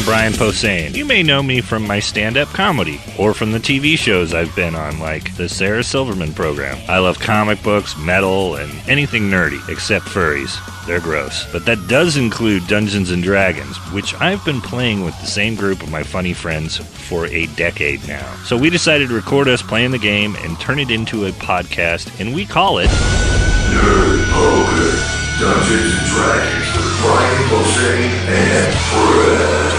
I'm Brian Posehn. You may know me from my stand-up comedy or from the TV shows I've been on, like the Sarah Silverman program. I love comic books, metal, and anything nerdy, except furries. They're gross. But that does include Dungeons & Dragons, which I've been playing with the same group of my funny friends for a decade now. So we decided to record us playing the game and turn it into a podcast, and we call it Nerd Poker, Dungeons & Dragons with Brian Posehn and friends.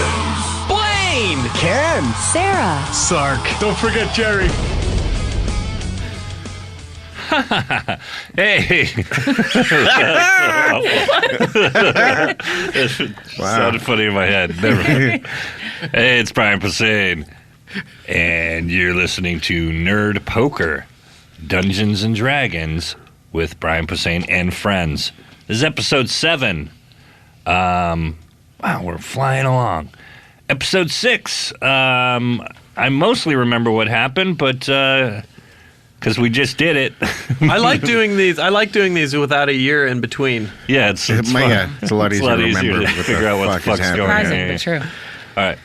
Blaine! Ken! Sarah! Sark. Don't forget Gerry. Hey! Wow. Sounded funny in my head. Never. Hey, it's Brian Posehn, and you're listening to Nerd Poker, Dungeons & Dragons with Brian Posehn and friends. This is episode 7. Wow, we're flying along. Episode 6. I mostly remember what happened, but because we just did it. I like doing these. I like doing these without a year in between. Yeah, it's fun. It's a lot easier to remember to figure out what the fuck's going on. Surprising, but true. All right.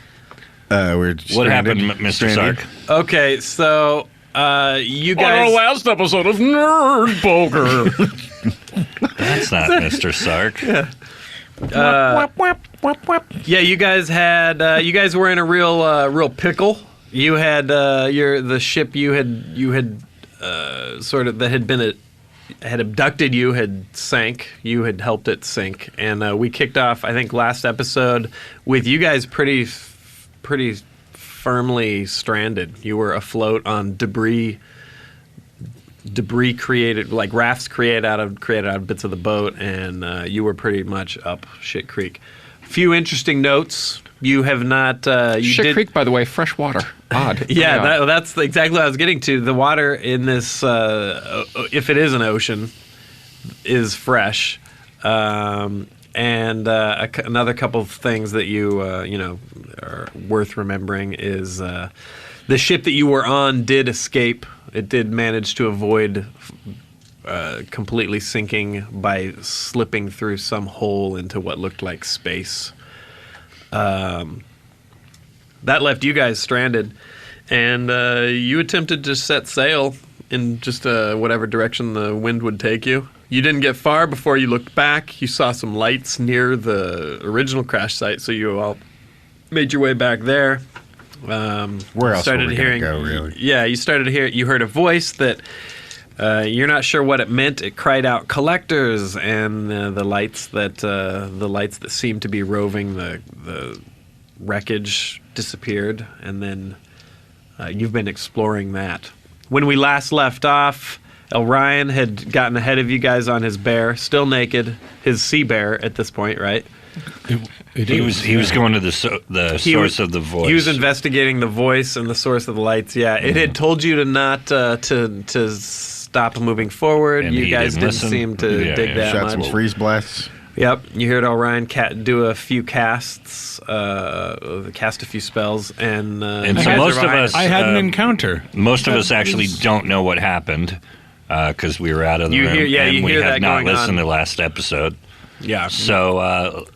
We're What happened, Mr. Sark? Okay, so you guys. last episode of Nerd Poker. That's not Mr. Sark. Yeah, you guys had. You guys were in a real pickle. You had the ship you had sort of that had abducted you had sank. You had helped it sink, and we kicked off. I think last episode with you guys pretty firmly stranded. You were afloat on debris created, like rafts created out of bits of the boat, and you were pretty much up shit creek. Few interesting notes. You have not. Shit Creek, by the way, fresh water. Odd. Yeah, that's exactly what I was getting to. The water in this, if it is an ocean, is fresh. And another couple of things that you are worth remembering is the ship that you were on did escape. It did manage to avoid completely sinking by slipping through some hole into what looked like space. That left you guys stranded, and you attempted to set sail in just whatever direction the wind would take you. You didn't get far before you looked back. You saw some lights near the original crash site, so you all made your way back there. Where else were we going to go, really? Yeah, you heard a voice that you're not sure what it meant. It cried out "collectors," and the lights that seemed to be roving the wreckage disappeared, and then you've been exploring that. When we last left off, Ryan had gotten ahead of you guys on his bear, still naked, his sea bear at this point, right? He was going to the source of the voice. He was investigating the voice and the source of the lights. Yeah, it had told you to not to stop moving forward. And you guys didn't seem to dig that Shot much. some freeze blasts. Yep, you heard Orion do a few casts, cast a few spells, and so most of us, I had an encounter. Most of us actually don't know what happened because we were out of the room, and we had not listened to last episode. Yeah. So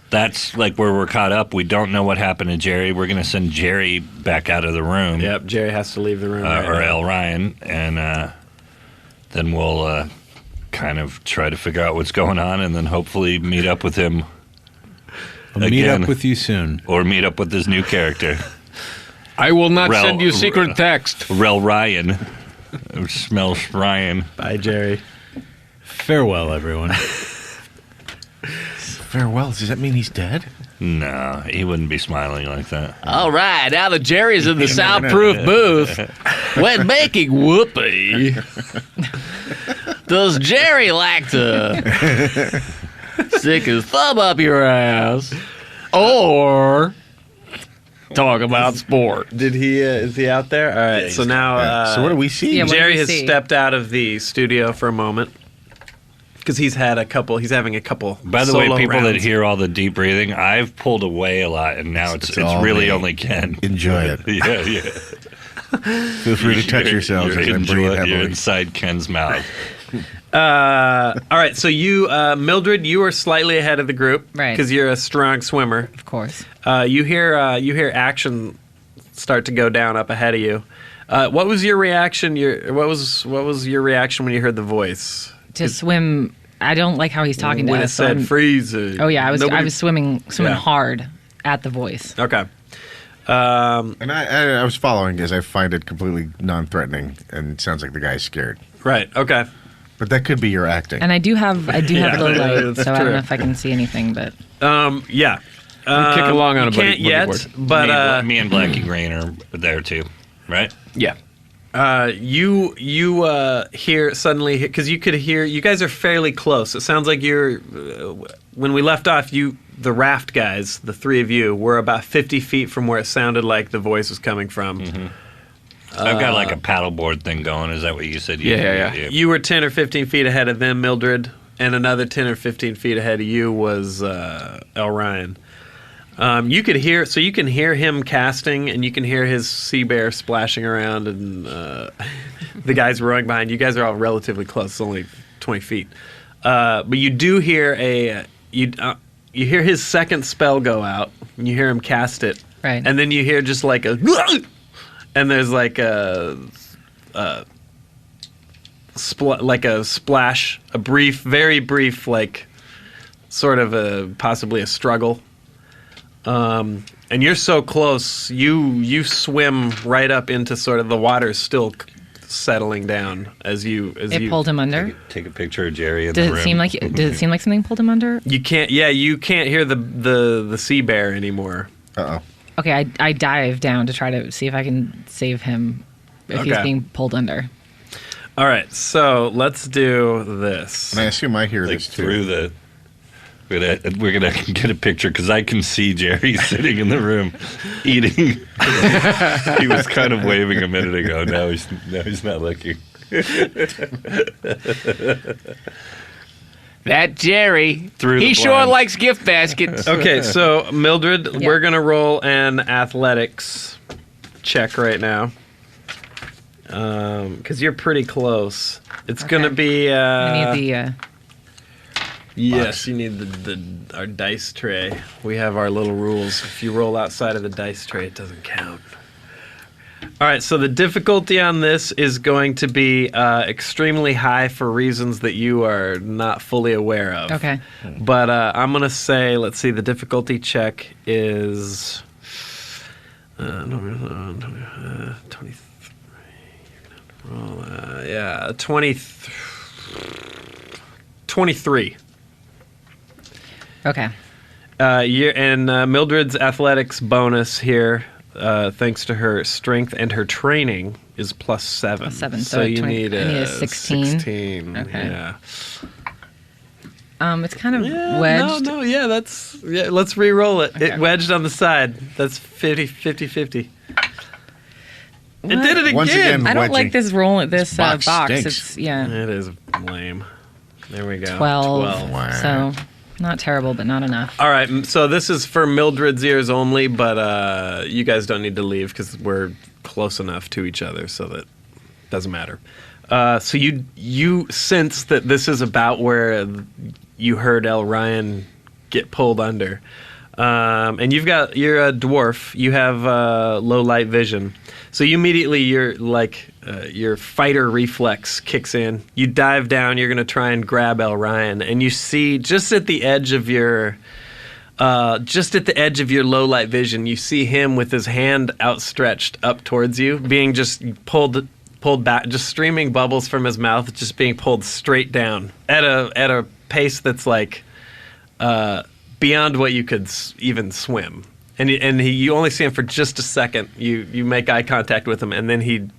that's like where we're caught up. We don't know what happened to Gerry. We're going to send Gerry back out of the room. Yep, Gerry has to leave the room. Or L. Ryan, and then we'll kind of try to figure out what's going on, and then hopefully meet up with him. I'll meet up with you soon. Or meet up with his new character. I will not send you secret text. Rel Ryan. It smells Ryan. Bye, Gerry. Farewell, everyone. Farewell? Does that mean he's dead? No, he wouldn't be smiling like that. All right, now that Gerry's in the soundproof booth, when making whoopee, does Gerry like to stick his thumb up your ass or talk about sport? Did he? Is he out there? All right. So now, so what do we see? Yeah, what Gerry do we has see? stepped out of the studio for a moment because he's having a couple. By the way, solo people rounds. that hear all the deep breathing, I've pulled away a lot, and now it's really me. only Ken. Enjoy it. Yeah. Feel free to touch yourselves as I'm breathing You're heavily. inside Ken's mouth. All right, so you, Mildred, you are slightly ahead of the group, Right. Because you're a strong swimmer. Of course. You hear action start to go down up ahead of you. What was your reaction? What was your reaction when you heard the voice? To swim, I don't like how he's talking to when us. it so said I'm- freeze. Oh yeah, I was swimming Yeah. hard at the voice. Okay. And I was following as I find it completely non-threatening, and it sounds like the guy's scared. Right. Okay. But that could be your acting. And I do have low light, that's so I don't true. know if I can see anything. But Yeah. Kick along on a you buddy can't yet, board. but me and Blacky Green are there too, right? Yeah. you hear suddenly because you could hear. You guys are fairly close. It sounds like you're. When we left off, the raft guys, the three of you, were about 50 feet from where it sounded like the voice was coming from. Mm-hmm. I've got like a paddleboard thing going. Is that what you said? Yeah. You were 10 or 15 feet ahead of them, Mildred, and another 10 or 15 feet ahead of you was El Ryan. You can hear him casting, and you can hear his sea bear splashing around, and the guys rowing behind. You guys are all relatively close, it's only 20 feet. But you do hear you hear his second spell go out, and you hear him cast it, Right. and then you hear just like a, and there's like a splash, a brief, very brief, like sort of possibly a struggle. And you're so close, you swim right up into sort of the water still settling down as you pulled him under. Take a picture of Jerry in Does the it room. seem like something pulled him under? You can't hear the sea bear anymore. Uh-oh. Okay, I dive down to try to see if I can save him if he's Okay. being pulled under. All right, so let's do this. And I assume I hear Like this too. through the. We're gonna get a picture because I can see Jerry sitting in the room eating. He was kind of waving a minute ago. Now he's not looking. That Jerry, Through the he sure blinds. likes gift baskets. Okay, so Mildred, Yeah. we're gonna roll an athletics check right now. Because you're pretty close. It's gonna be. I need the. Yes, you need our dice tray. We have our little rules. If you roll outside of the dice tray, it doesn't count. All right, so the difficulty on this is going to be extremely high for reasons that you are not fully aware of. Okay. But I'm going to say, let's see, the difficulty check is 23. Roll, 23. Okay. Mildred's athletics bonus here, thanks to her strength and her training, is +7. +7, So so you 20 need I need a a 16. 16. Okay. Yeah. It's kind of wedged. No, yeah, let's re-roll it. Okay. It wedged on the side. That's 50-50. It did it again. Once again, I don't wedging. like this box. stinks. It's yeah. It is lame. There we go. 12. Wow. So not terrible, but not enough. All right, so this is for Mildred's ears only, but you guys don't need to leave because we're close enough to each other so that it doesn't matter. So you sense that this is about where you heard El Ryan get pulled under. And you're a dwarf. You have low light vision. So you immediately, your fighter reflex kicks in. You dive down. You're going to try and grab El Ryan, and you see just at the edge of your low light vision, you see him with his hand outstretched up towards you, being just pulled back, just streaming bubbles from his mouth, just being pulled straight down at a pace that's like beyond what you could even swim. And you only see him for just a second. You make eye contact with him, and then he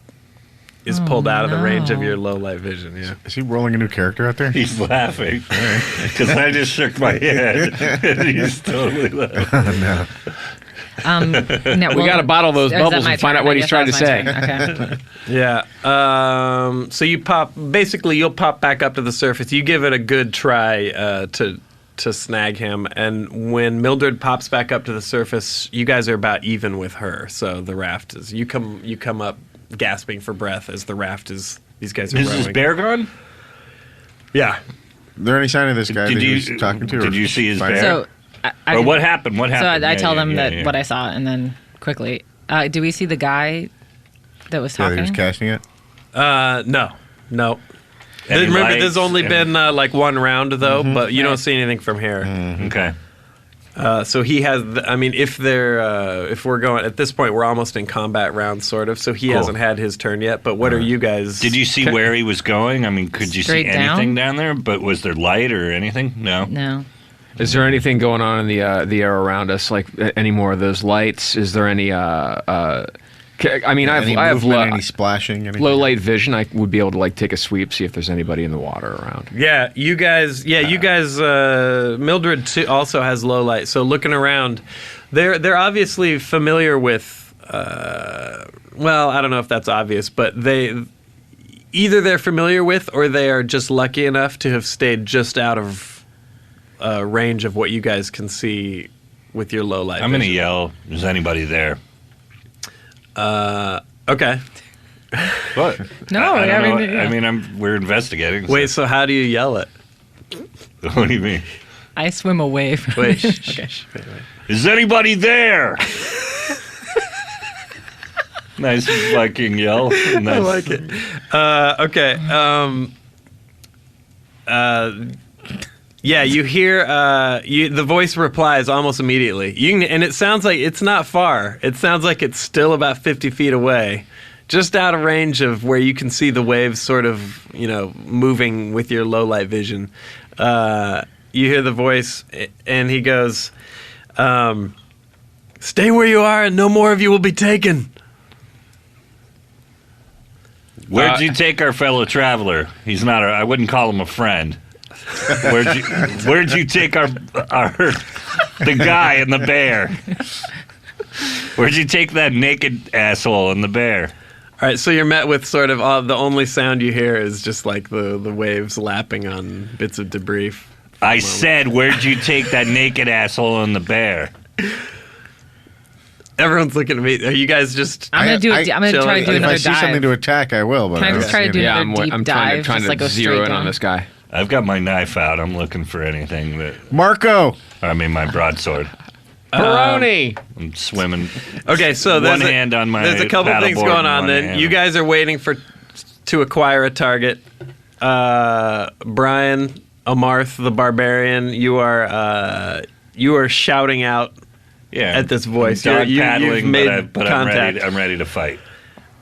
is pulled out of the range of your low light vision. Yeah. Is he rolling a new character out there? He's laughing because I just shook my head and he's totally laughing. No. No, We got to bottle those is that bubbles my and find turn? out what I he's guess trying to that was say. my turn. Okay. Yeah. So you you'll pop back up to the surface. You give it a good try to snag him, and when Mildred pops back up to the surface, you guys are about even with her. So the raft is you come up gasping for breath as the raft is. These guys are Is rowing. this bear gone? Yeah. Is there any sign of this guy that he was talking to? Did you see his bear? So, or what happened? What happened? So I tell them what I saw, and then quickly, do we see the guy that was talking? Yeah, he was casting it? No. Any Remember, lights? there's only been like one round, though, but you don't see anything from here. Okay. So he has. If we're going at this point, we're almost in combat round, sort of. So he hasn't had his turn yet. But what are you guys? Did you see where he was going? I mean, could you see Straight anything down there? But was there light or anything? No. No. Is there anything going on in the air around us? Like any more of those lights? Is there any? Any I have movement, any splashing, anything? low light vision. I would be able to like take a sweep, see if there's anybody in the water around. Yeah, you guys. Mildred too also has low light. So looking around, they're obviously familiar with. Well, I don't know if that's obvious, but either they're familiar with or they are just lucky enough to have stayed just out of range of what you guys can see with your low light. I'm going to yell, is anybody there? Okay. What? No, we're investigating. So. Wait, so how do you yell it? What do you mean? I swim away from Wait, it. wait. Is anybody there? Nice Viking yell. Nice. I like it. Okay. Yeah, you hear the voice replies almost immediately. And it sounds like it's not far. It sounds like it's still about 50 feet away, just out of range of where you can see the waves sort of, moving with your low light vision. You hear the voice, and he goes, "Stay where you are, and no more of you will be taken." Where'd you take our fellow traveler? He's not. I wouldn't call him a friend. Where'd you take the guy and the bear? Where'd you take that naked asshole and the bear? All right, so you're met with sort of the only sound you hear is just like the waves lapping on bits of debris. I said, where'd you take that naked asshole and the bear? Everyone's looking at me. Are you guys just? I'm gonna try to do If I another see dive. something to attack, I will. But Can I just try to do Yeah, another deep I'm dive? trying just like to go zero straight in down? on this guy. I've got my knife out. I'm looking for anything Marco! my broadsword. Peroni! I'm swimming. Okay, so One hand on my there's a couple things paddleboard going and on. one Then hand. you guys are waiting to acquire a target. Brian Amarth, the barbarian, you are shouting out at this voice. Dog You've paddling, made but contact. I'm ready to fight.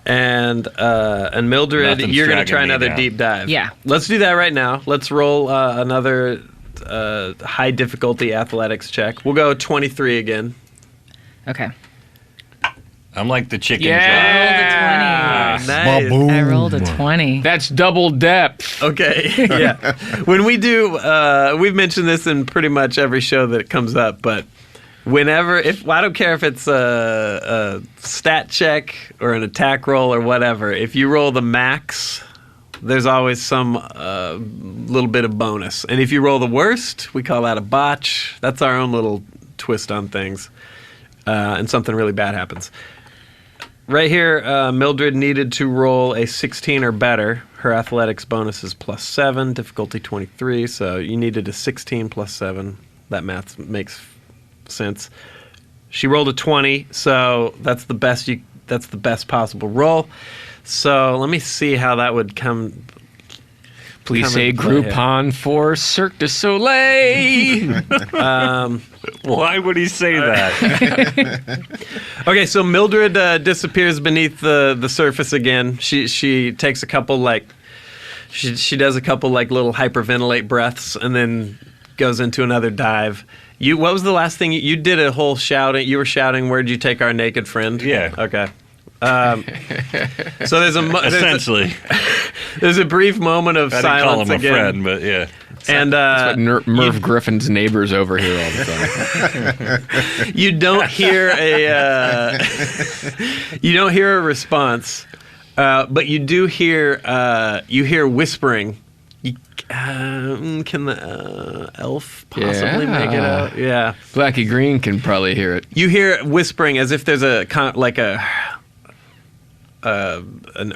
And Mildred, Nothing's you're going to dragging try me another down. deep dive. Yeah. Let's do that right now. Let's roll another high difficulty athletics check. We'll go 23 again. Okay. I'm like the chicken. I Nice. rolled a 20. That's double depth. Okay. Yeah. When we do, we've mentioned this in pretty much every show that comes up, but whenever, I don't care if it's a stat check or an attack roll or whatever, if you roll the max, there's always some little bit of bonus. And if you roll the worst, we call that a botch. That's our own little twist on things. And something really bad happens. Right here, Mildred needed to roll a 16 or better. Her athletics bonus is +7, difficulty 23, so you needed a 16 +7. That math makes sense. She rolled a 20, so that's the best possible roll. So let me see how that would come. Please say Groupon for Cirque du Soleil. Why would he say that? Okay, so Mildred disappears beneath the surface again. She takes a couple she does a couple little hyperventilate breaths and then goes into another dive. What was the last thing you did? A whole shouting. You were shouting, "Where'd you take our naked friend?" Yeah. Okay. So Essentially, there's a brief moment of I didn't call silence him a again. friend, but yeah. And That's what Merv Griffin's neighbors over here all the time. you don't hear a response, but you do hear whispering. Can the elf possibly make it out? Yeah. Blacky Green can probably hear it. You hear whispering as if there's an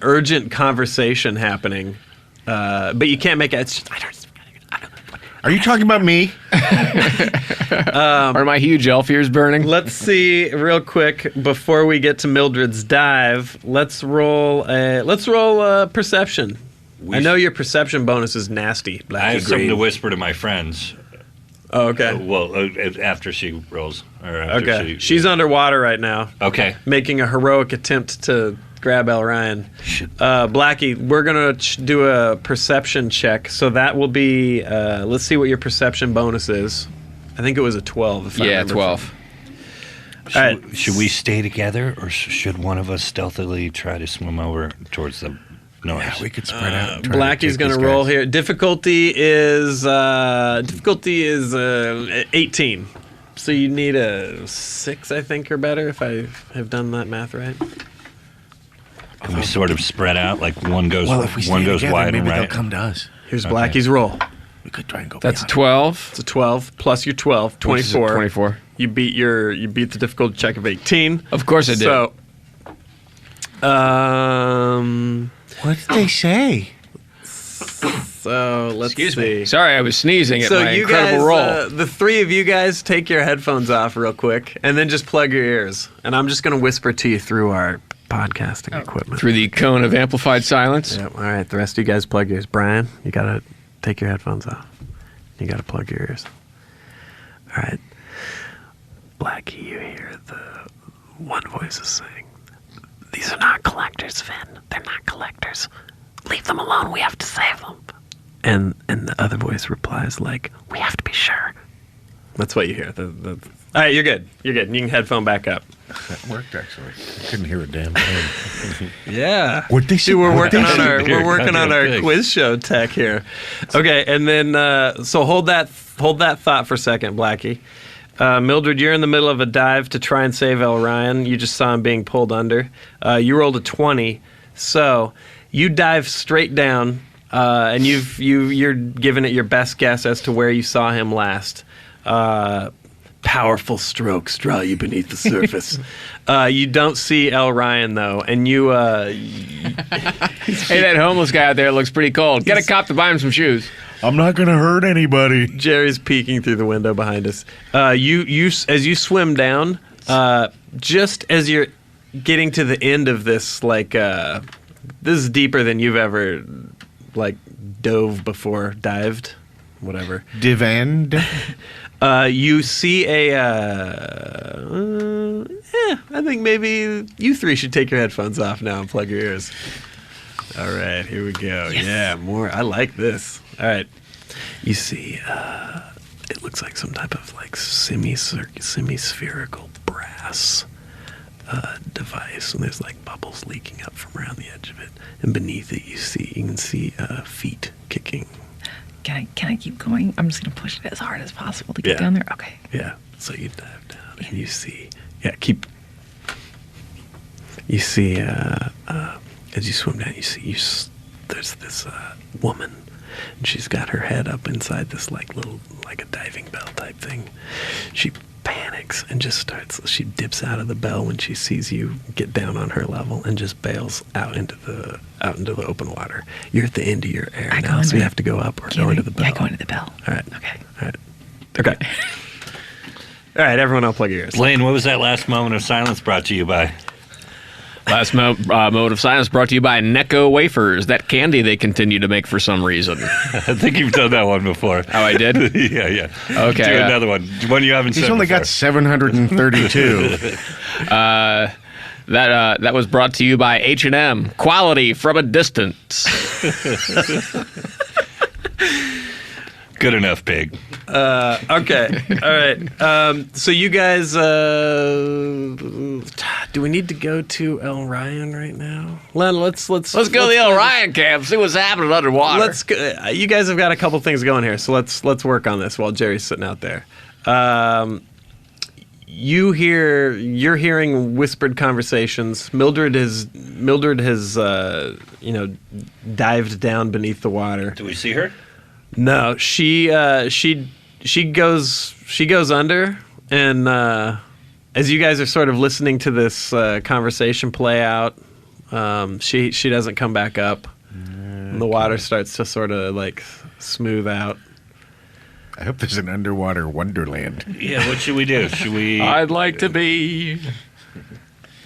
urgent conversation happening, but you can't make it. It's just, Are you talking about me? Are my huge elf ears burning? Let's see real quick before we get to Mildred's dive. Let's roll perception. I know your perception bonus is nasty. Blacky I have something to Green. whisper to my friends. Oh, okay. After she rolls. Or after Okay. She's underwater right now, Okay. making a heroic attempt to grab El Ryan. Blacky, we're going to do a perception check. So that will be, let's see what your perception bonus is. I think it was a 12. If I remember 12. All right. Should we stay together, or should one of us stealthily try to swim over towards the noise? Yeah, we could spread out. and try Blacky's take going to these roll guys. here. Difficulty is 18. So you need a 6, I think, or better, if I have done that math right. Can we sort of spread out? Like one goes, Well, if we one stay goes together, wide maybe and they'll right. come to us. Here's Blacky's roll. We could try and go. That's a beyond. 12. It's a 12 plus your 12, Which is a 24. 24. You beat the difficulty check of 18. Of course I did. So, What did they say? let's see. Sorry, I was sneezing at So my you incredible guys, roll. the three of you guys, take your headphones off real quick, and then just plug your ears. And I'm just going to whisper to you through our podcasting equipment. Through the cone of amplified silence. Yep. All right, the rest of you guys plug your ears. Brian, you got to take your headphones off. You got to plug your ears. All right. Blackie, you hear the one voice is saying, "These are not collectors, Finn. They're not collectors. Leave them alone. We have to save them." And the other voice replies like, "We have to be sure." That's what you hear. All right, you're good. You're good. You can headphone back up. That worked actually. I couldn't hear a damn thing. Yeah. What they say? See, we're What working they on say? we're working on our Big. quiz show tech here. Okay, and then so hold that thought for a second, Blackie. Mildred, you're in the middle of a dive to try and save El Ryan. You just saw him being pulled under. You rolled a 20, so you dive straight down, and you're giving it your best guess as to where you saw him last. Powerful strokes draw you beneath the surface. You don't see El Ryan though, and you. Hey, that homeless guy out there looks pretty cold. Get a cop to buy him some shoes. I'm not gonna hurt anybody. Jerry's peeking through the window behind us. As you swim down, just as you're getting to the end of this, like this is deeper than you've ever like dove before, dived, whatever. Divand. You see I think maybe you three should take your headphones off now and plug your ears. All right, here we go. Yes. Yeah, more. I like this. All right. You see, it looks like some type of like semispherical brass device, and there's like bubbles leaking up from around the edge of it. And beneath it, you can see feet kicking. Can I keep going? I'm just gonna push it as hard as possible to get Yeah. down there. Okay. Yeah. So you dive down and you see. Yeah. Keep. You see. As you swim down, you see. There's this woman, and she's got her head up inside this like a diving bell type thing. She panics and just starts. She dips out of the bell when she sees you get down on her level, and just bails out into the open water. You're at the end of your air I now, go so you under- have to go up or Can go I- into the bell. Yeah, go into the bell. All right. Okay. All right. Okay. All right, everyone, I'll plug your ears. Blaine, what was that last moment of silence brought to you by? Last mode of silence brought to you by Necco Wafers, that candy they continue to make for some reason. I think you've done that one before. Oh, I did? yeah. Okay, Do another one. One you haven't He's said only before. got 732. That was brought to you by H&M. Quality from a distance. Good enough, pig. Okay. All right. So you guys, do we need to go to El Ryan right now? Len, let's Let's go to the El Ryan camp, see what's happening underwater. Let's go. You guys have got a couple things going here, so let's work on this while Jerry's sitting out there. You're hearing whispered conversations. Mildred has dived down beneath the water. Do we see her? No, she goes under, and as you guys are sort of listening to this conversation play out, she doesn't come back up. And the water starts to sort of like smooth out. I hope there's an underwater wonderland. Yeah, what should we do? Should we? I'd like to be.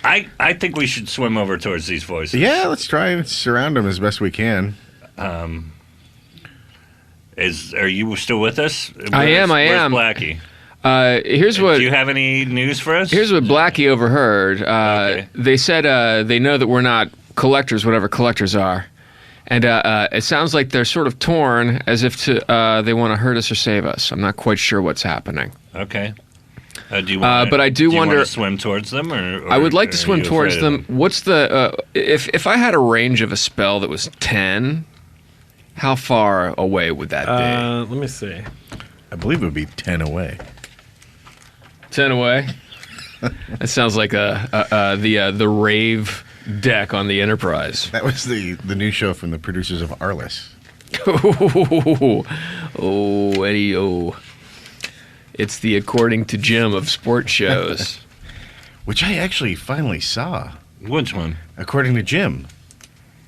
I think we should swim over towards these voices. Yeah, let's try and surround them as best we can. Are you still with us? I am. Where's Blacky? Here's what. Do you have any news for us? Here's what Blacky overheard. Okay. They said they know that we're not collectors, whatever collectors are. And it sounds like they're sort of torn as if they want to hurt us or save us. I'm not quite sure what's happening. Okay. Do you want but I do wonder. Want to swim towards them, or I would like to are swim you towards afraid of them. What's the if I had a range of a spell that was 10? How far away would that be? Let me see. I believe it would be 10 away. 10 away. That sounds like the rave deck on the Enterprise. That was the new show from the producers of Arliss. Oh, Eddie, oh. It's the According to Jim of sports shows. Which I actually finally saw. Which one? According to Jim.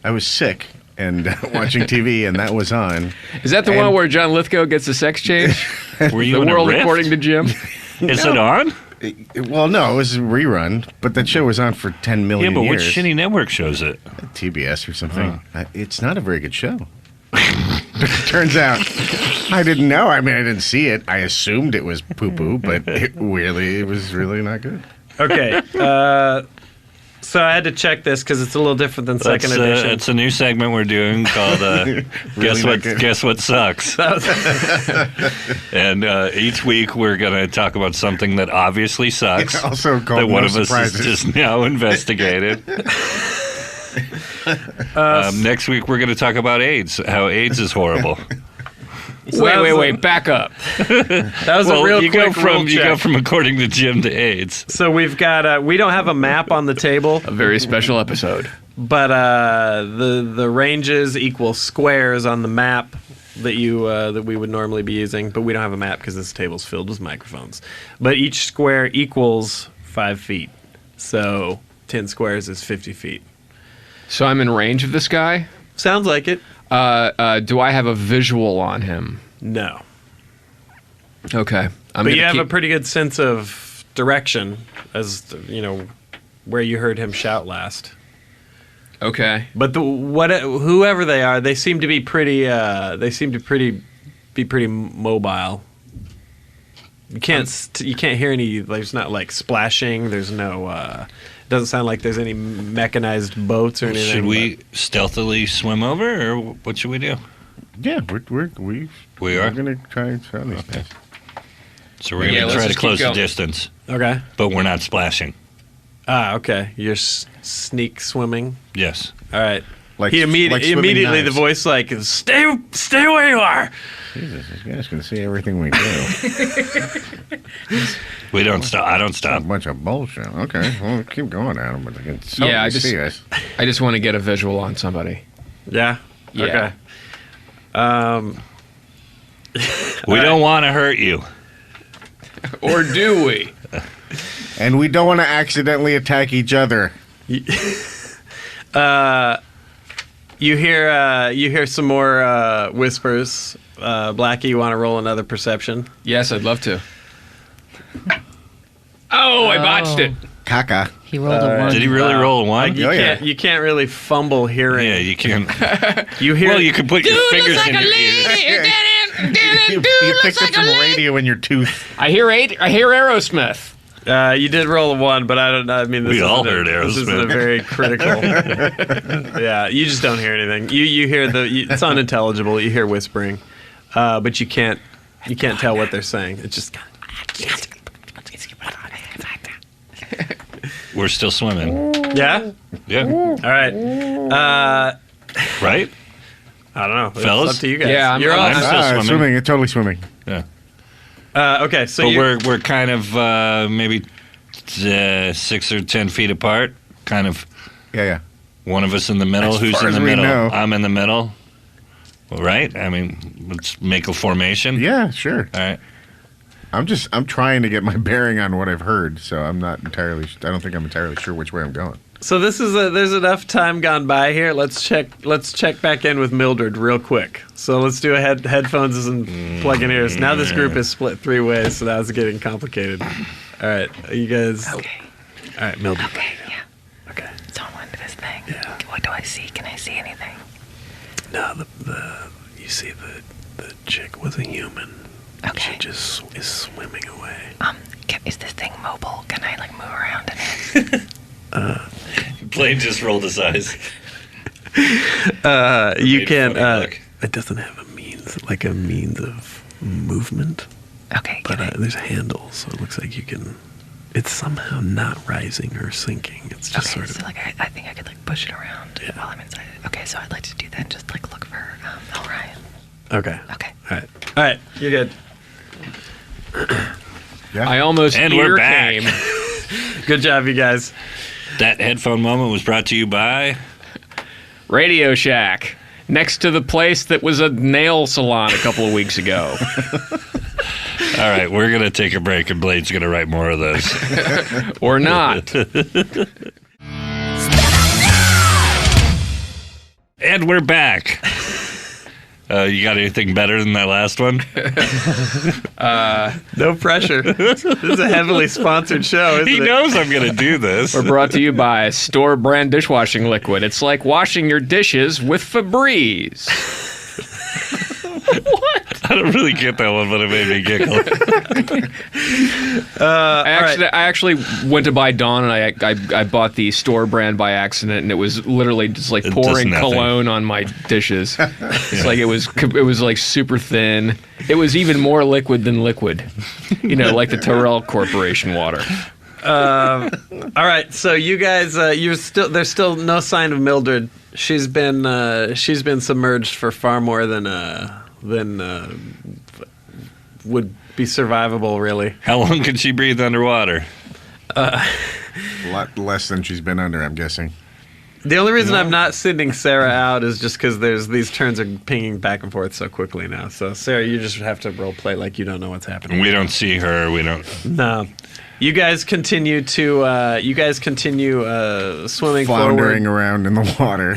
I was sick and watching TV, and that was on. Is that the one where John Lithgow gets a sex change? Were you The in World a rift? According to Jim? Is it on? Well, no, it was a rerun, but that show was on for 10 million Yeah, but years. which shitty network shows it? TBS or something. It's not a very good show. Turns out, I didn't know. I mean, I didn't see it. I assumed it was poo-poo, but it was really not good. Okay. So I had to check this because it's a little different than second edition. It's a new segment we're doing called Guess What Sucks. And each week we're going to talk about something that obviously sucks. Also called that one No of us has Surprises. just now investigated. Next week we're going to talk about AIDS, how AIDS is horrible. So that was Wait, back up. That was a real you quick go check. from according to Jim to AIDS. So we've got we don't have a map on the table, A very special episode. but the ranges equal squares on the map that we would normally be using. But we don't have a map because this table's filled with microphones. But each square equals 5 feet. So 10 squares is 50 feet. So I'm in range of this guy? Sounds like it. Do I have a visual on him? No. Okay. But you have a pretty good sense of direction as, where you heard him shout last. Okay. But whoever they are, they seem to be pretty. They seem to be pretty mobile. You can't hear any. There's not like splashing. There's no. Doesn't sound like there's any mechanized boats or anything. Should we stealthily swim over, or what should we do? Yeah, we are going to try and surround these guys. So we're Yeah, going to let's try to just keep close the going. distance, Okay. but we're not splashing. Okay. You're sneak swimming. Yes. All right. Like He swimming immediately the knives. voice like stay where you are. Jesus, this guy's going to see everything we do. We don't stop. I don't A stop. bunch of bullshit. Okay, well, keep going, Adam, but I can Yeah, I see us. I just want to get a visual on somebody. Yeah. Yeah. Okay. We don't want to hurt you. Or do we? And we don't want to accidentally attack each other. You hear some more whispers. Blacky, you want to roll another perception? Yes, I'd love to. Oh, I botched it. Caca. He rolled a one. Did he really roll a one? You can't really fumble hearing. Yeah, you can. You hear. Well, you can put your fingers in your ears. You picked up some radio in your tooth. I hear Aerosmith. You did roll a one, but I don't know. I mean, We all heard This isn't a Aerosmith. very critical. Yeah, you just don't hear anything. You hear it's unintelligible. You hear whispering, but you can't tell what they're saying. It's just. We're still swimming. Yeah. Yeah. All right. Right? I don't know. Fellas? It's up to you guys. Yeah, You're I'm off. still swimming. Totally swimming. Yeah. Okay, so But you we're kind of maybe 6 or 10 feet apart. Kind of Yeah. one of us in the middle. As Who's far in as the we middle? know. I'm in the middle. Well, right? I mean, let's make a formation. Yeah, sure. All right. I'm trying to get my bearing on what I've heard, so I'm not entirely. I don't think I'm entirely sure which way I'm going. So there's enough time gone by here. Let's check back in with Mildred real quick. So let's do headphones and plug in ears. Now this group is split 3 ways, so now it's getting complicated. All right, you guys. Okay. All right, Mildred. Okay, yeah. Okay. So I'm into this thing. Yeah. What do I see? Can I see anything? No, you see the chick was a human. Okay. She just is swimming away. Is this thing mobile? Can I like move around in it? Blaine just rolled his eyes. You can. Look. It doesn't have a means of movement. Okay. But there's a handle, so it looks like you can. It's somehow not rising or sinking. It's just sort of. So like I think I could like push it around while I'm inside it. Okay, so I'd like to do that and just like look for Orion. Okay. Okay. All right. You're good. Yeah. I almost And ear we're back. came. Good job, you guys. That headphone moment was brought to you by. Radio Shack, next to the place that was a nail salon a couple of weeks ago. All right, we're going to take a break, and Blaine's going to write more of those. Or not. And we're back. You got anything better than that last one? No pressure. This is a heavily sponsored show, isn't He it? knows I'm going to do this. We're brought to you by Store Brand Dishwashing Liquid. It's like washing your dishes with Febreze. I don't really get that one, but it made me giggle. I actually went to buy Dawn, and I bought the Store Brand by accident, and it was literally just like It does pouring nothing. cologne on my dishes. It's like it was like super thin. It was even more liquid than liquid. You know, like the Terrell Corporation water. All right, so you guys, there's still no sign of Mildred. She's been submerged for far more than would be survivable, really. How long can she breathe underwater? A lot less than she's been under, I'm guessing. The only reason I'm not sending Sarah out is just because these turns are pinging back and forth so quickly now. So Sarah, you just have to role play like you don't know what's happening. We don't see her. We don't. No. You guys continue swimming Floundering forward. around in the water.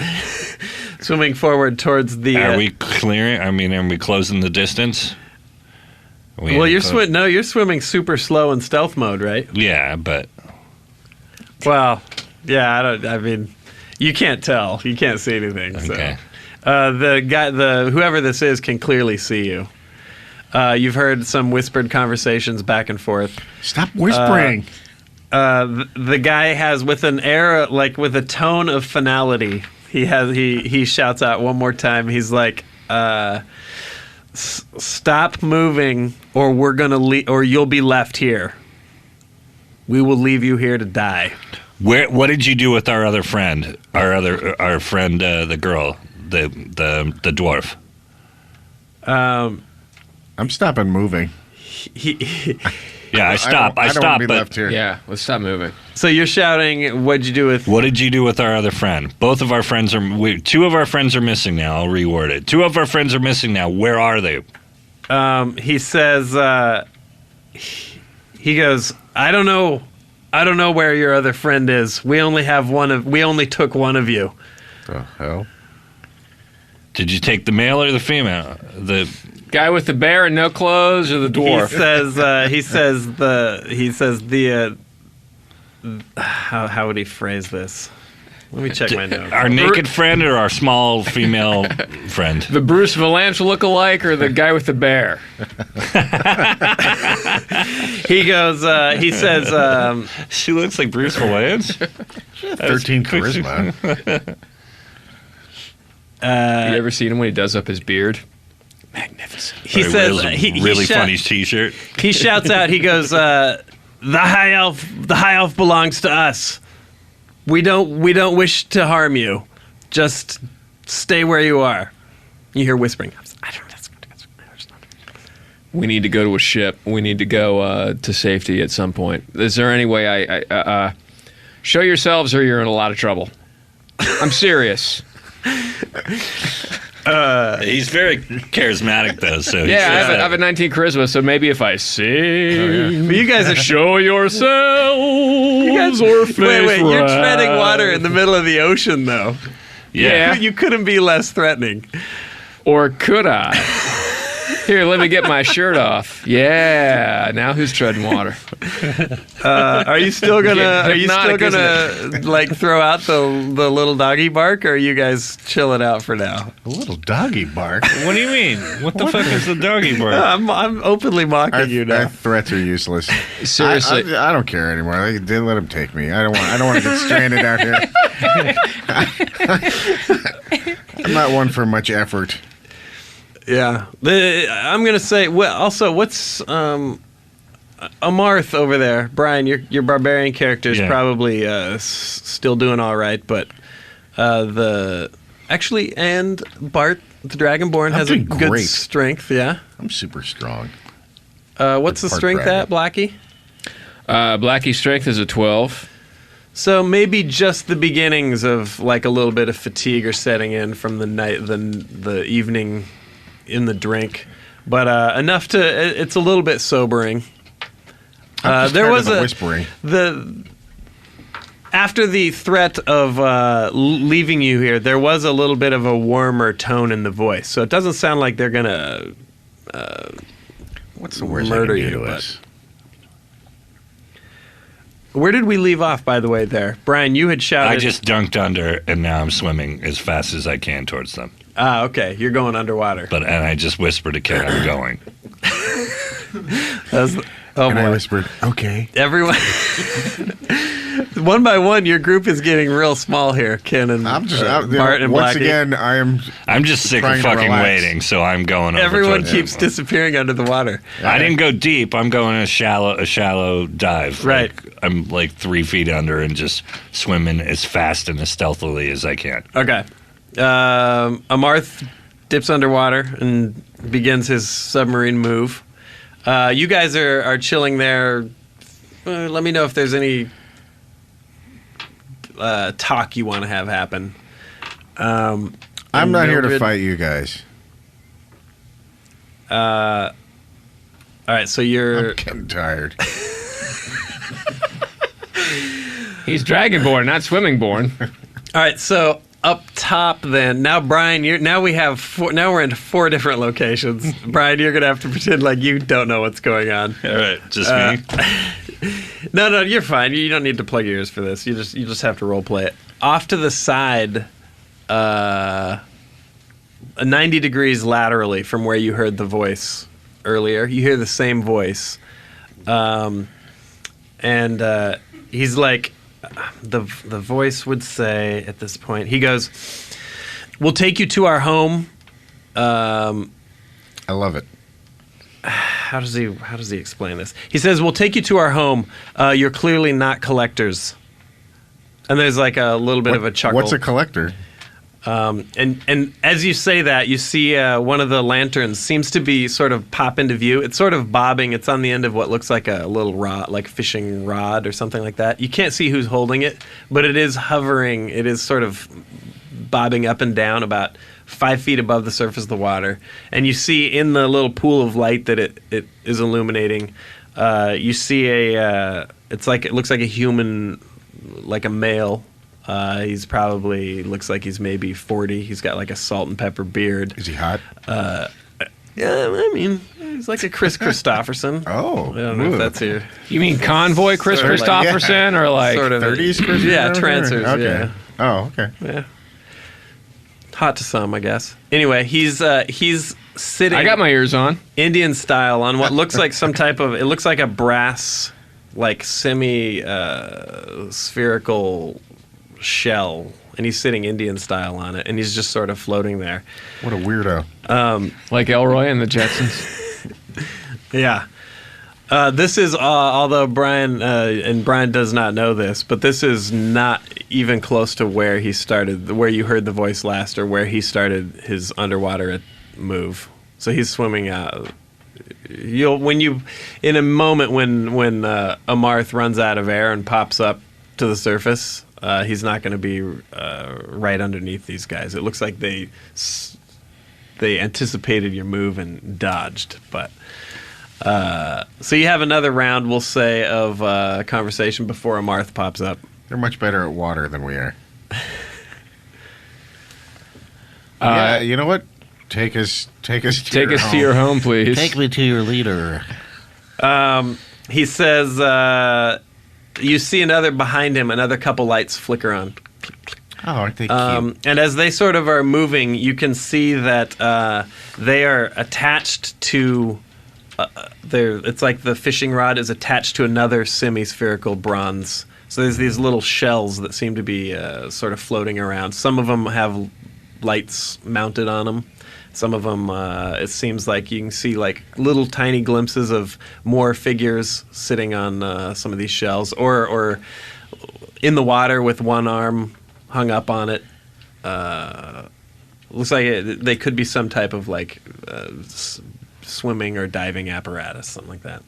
Swimming forward towards the. Are we clearing? I mean, are we closing the distance? Well, you're swimming super slow in stealth mode, right? Yeah, but Well, yeah. I mean, you can't tell. You can't see anything. okay. So, whoever this is, can clearly see you. You've heard some whispered conversations back and forth. Stop whispering. The guy has, with an air, like with a tone of finality, he shouts out one more time. He's like, "Stop moving, or we're gonna or you'll be left here. We will leave you here to die." What did you do with our other friend? Our friend, the girl, the dwarf. I'm stopping moving. Yeah, I stopped. I don't want to be but left here. Yeah, let's stop moving. So you're shouting, "What'd you do with?" what did you do with our other friend? Both of our friends two of our friends are missing now. I'll reword it. 2 of our friends are missing now. Where are they? He says, he goes, I don't know where your other friend is. We only took one of you. The hell? Did you take the male or the female? The Guy with the bear and no clothes, or the dwarf? How would he phrase this? Let me check my notes. our naked friend or our small female friend? The Bruce Valanche lookalike, or the guy with the bear? He goes. He says. She looks like Bruce Willis. 13 charisma. You ever seen him when he does up his beard? Magnificent. He says. Really funny T-shirt. He shouts out. He goes. The high elf belongs to us. We don't wish to harm you. Just stay where you are. You hear whispering. We need to go to a ship. We need to go to safety at some point. Is there any way I show yourselves, or you're in a lot of trouble? I'm serious. He's very charismatic, though. So Yeah, I have a 19 charisma, so maybe if I sing, But you guys are show yourselves or face wait, you're wrath. treading water in the middle of the ocean, though. Yeah. You couldn't be less threatening. Or could I? Here, let me get my shirt off. Yeah, now who's treading water? Are you still gonna? Are you still Hypnotic, gonna like throw out the little doggy bark, or are you guys chilling out for now? A little doggy bark. What do you mean? What the fuck is the doggy bark? I'm openly mocking you Our now. threats are useless. Seriously. I don't care anymore. They let him take me. I don't want to get stranded out here. I'm not one for much effort. Yeah, I'm gonna say. Well, also, what's Amarth over there, Brian? Your barbarian character is probably still doing all right, but and Bart the Dragonborn has a doing good great. strength. Yeah. I'm super strong. What's the Part strength at, Blacky? Blacky's strength is a 12. So maybe just the beginnings of like a little bit of fatigue are setting in from the night, the evening in the drink, but enough to it's a little bit sobering. There was a whispering. After the threat of leaving you here, there was a little bit of a warmer tone in the voice, so it doesn't sound like they're gonna What's the worst murder I can do you, to but- us? Where did we leave off, by the way? There, Brian, you had shouted. I just dunked under, and now I'm swimming as fast as I can towards them. Ah, okay, you're going underwater. And I just whispered to Ken, I'm going. That's, oh And I boy. whispered, "Okay." Everyone, one by one, your group is getting real small here, Ken and I'm just Bart and once Blackie. again. I am. I'm just sick of Trying to fucking relax. waiting, so I'm going over Everyone towards keeps them. disappearing under the water. I didn't go deep. I'm going a shallow dive. Right. Like, I'm like 3 feet under and just swimming as fast and as stealthily as I can. Okay. Amarth dips underwater and begins his submarine move. You guys are chilling there. Let me know if there's any talk you want to have happen. I'm not here to Mildred- fight you guys. All right, so you're... I'm getting tired. He's dragonborn, not swimming-born. All right, so up top then. Now, Brian, now we have now we're in 4 different locations. Brian, you're going to have to pretend like you don't know what's going on. All right, just me. No, you're fine. You don't need to plug your ears for this. You just have to role play it. Off to the side, 90 degrees laterally from where you heard the voice earlier. You hear the same voice, and he's like, the voice would say at this point. He goes, "We'll take you to our home." I love it. How does he explain this? He says, "We'll take you to our home. You're clearly not collectors." And there's like a little bit of a chuckle. What's a collector? And as you say that, you see one of the lanterns seems to be sort of pop into view. It's sort of bobbing. It's on the end of what looks like a little rod, like a fishing rod or something like that. You can't see who's holding it, but it is hovering. It is sort of bobbing up and down about 5 feet above the surface of the water. And you see in the little pool of light that it is illuminating, you see it looks like a human, like a male. He's probably looks like he's maybe 40. He's got like a salt and pepper beard. Is he hot? Yeah, I mean, he's like a Chris Christopherson. Oh, I don't know if that's your You mean convoy Chris Sort of like- Christopherson or like sort of 30s Chris? Yeah, trancers. Okay. Yeah. Oh, okay. Yeah. Hot to some, I guess. Anyway, he's sitting. I got my ears on. Indian style on what looks like some type of. It looks like a brass, like semi spherical shell, and he's sitting Indian style on it, and he's just sort of floating there. What a weirdo. Like Elroy and the Jetsons. Yeah. This is, although Brian does not know this, but this is not even close to where he started, where you heard the voice last, or where he started his underwater move. So he's swimming out. In a moment when Amarth runs out of air and pops up to the surface, he's not going to be right underneath these guys. It looks like they they anticipated your move and dodged. But so you have another round, we'll say, of conversation before a Marth pops up. They're much better at water than we are. Uh, you know what? Take us to to your home, please. Take me to your leader. He says, you see behind him, another couple lights flicker on. Oh, aren't they cute? And as they sort of are moving, you can see that they are attached to. It's like the fishing rod is attached to another semi-spherical bronze. So there's these little shells that seem to be sort of floating around. Some of them have lights mounted on them. Some of them, it seems like you can see like little tiny glimpses of more figures sitting on some of these shells, or in the water with one arm hung up on it. Looks like they could be some type of like swimming or diving apparatus, something like that.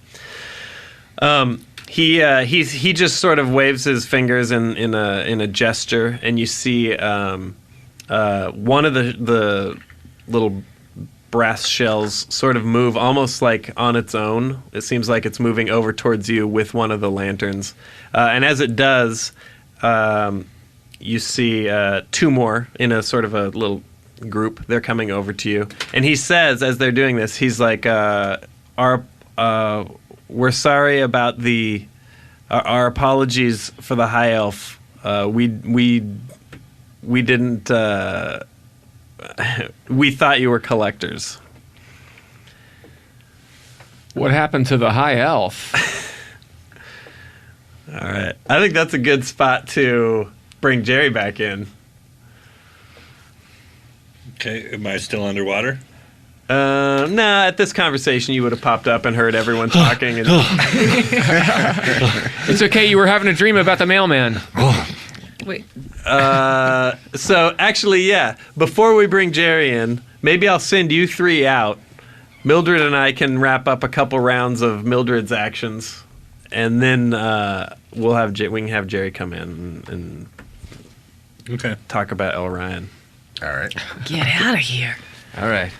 He just sort of waves his fingers in a gesture, and you see one of the little brass shells sort of move almost like on its own. It seems like it's moving over towards you with one of the lanterns, and as it does, you see two more in a sort of a little group. They're coming over to you, and he says, as they're doing this, he's like, we're sorry about our apologies for the high elf. We didn't. We thought you were collectors. What happened to the high elf? All right, I think that's a good spot to bring Gerry back in. Okay, am I still underwater? Nah, at this conversation, you would have popped up and heard everyone talking. And It's okay, you were having a dream about the mailman. Wait. So, actually, yeah, before we bring Gerry in, maybe I'll send you three out. Mildred and I can wrap up a couple rounds of Mildred's actions, and then we can have Gerry come in and talk about El Ryan. All right. Get out of here. All right.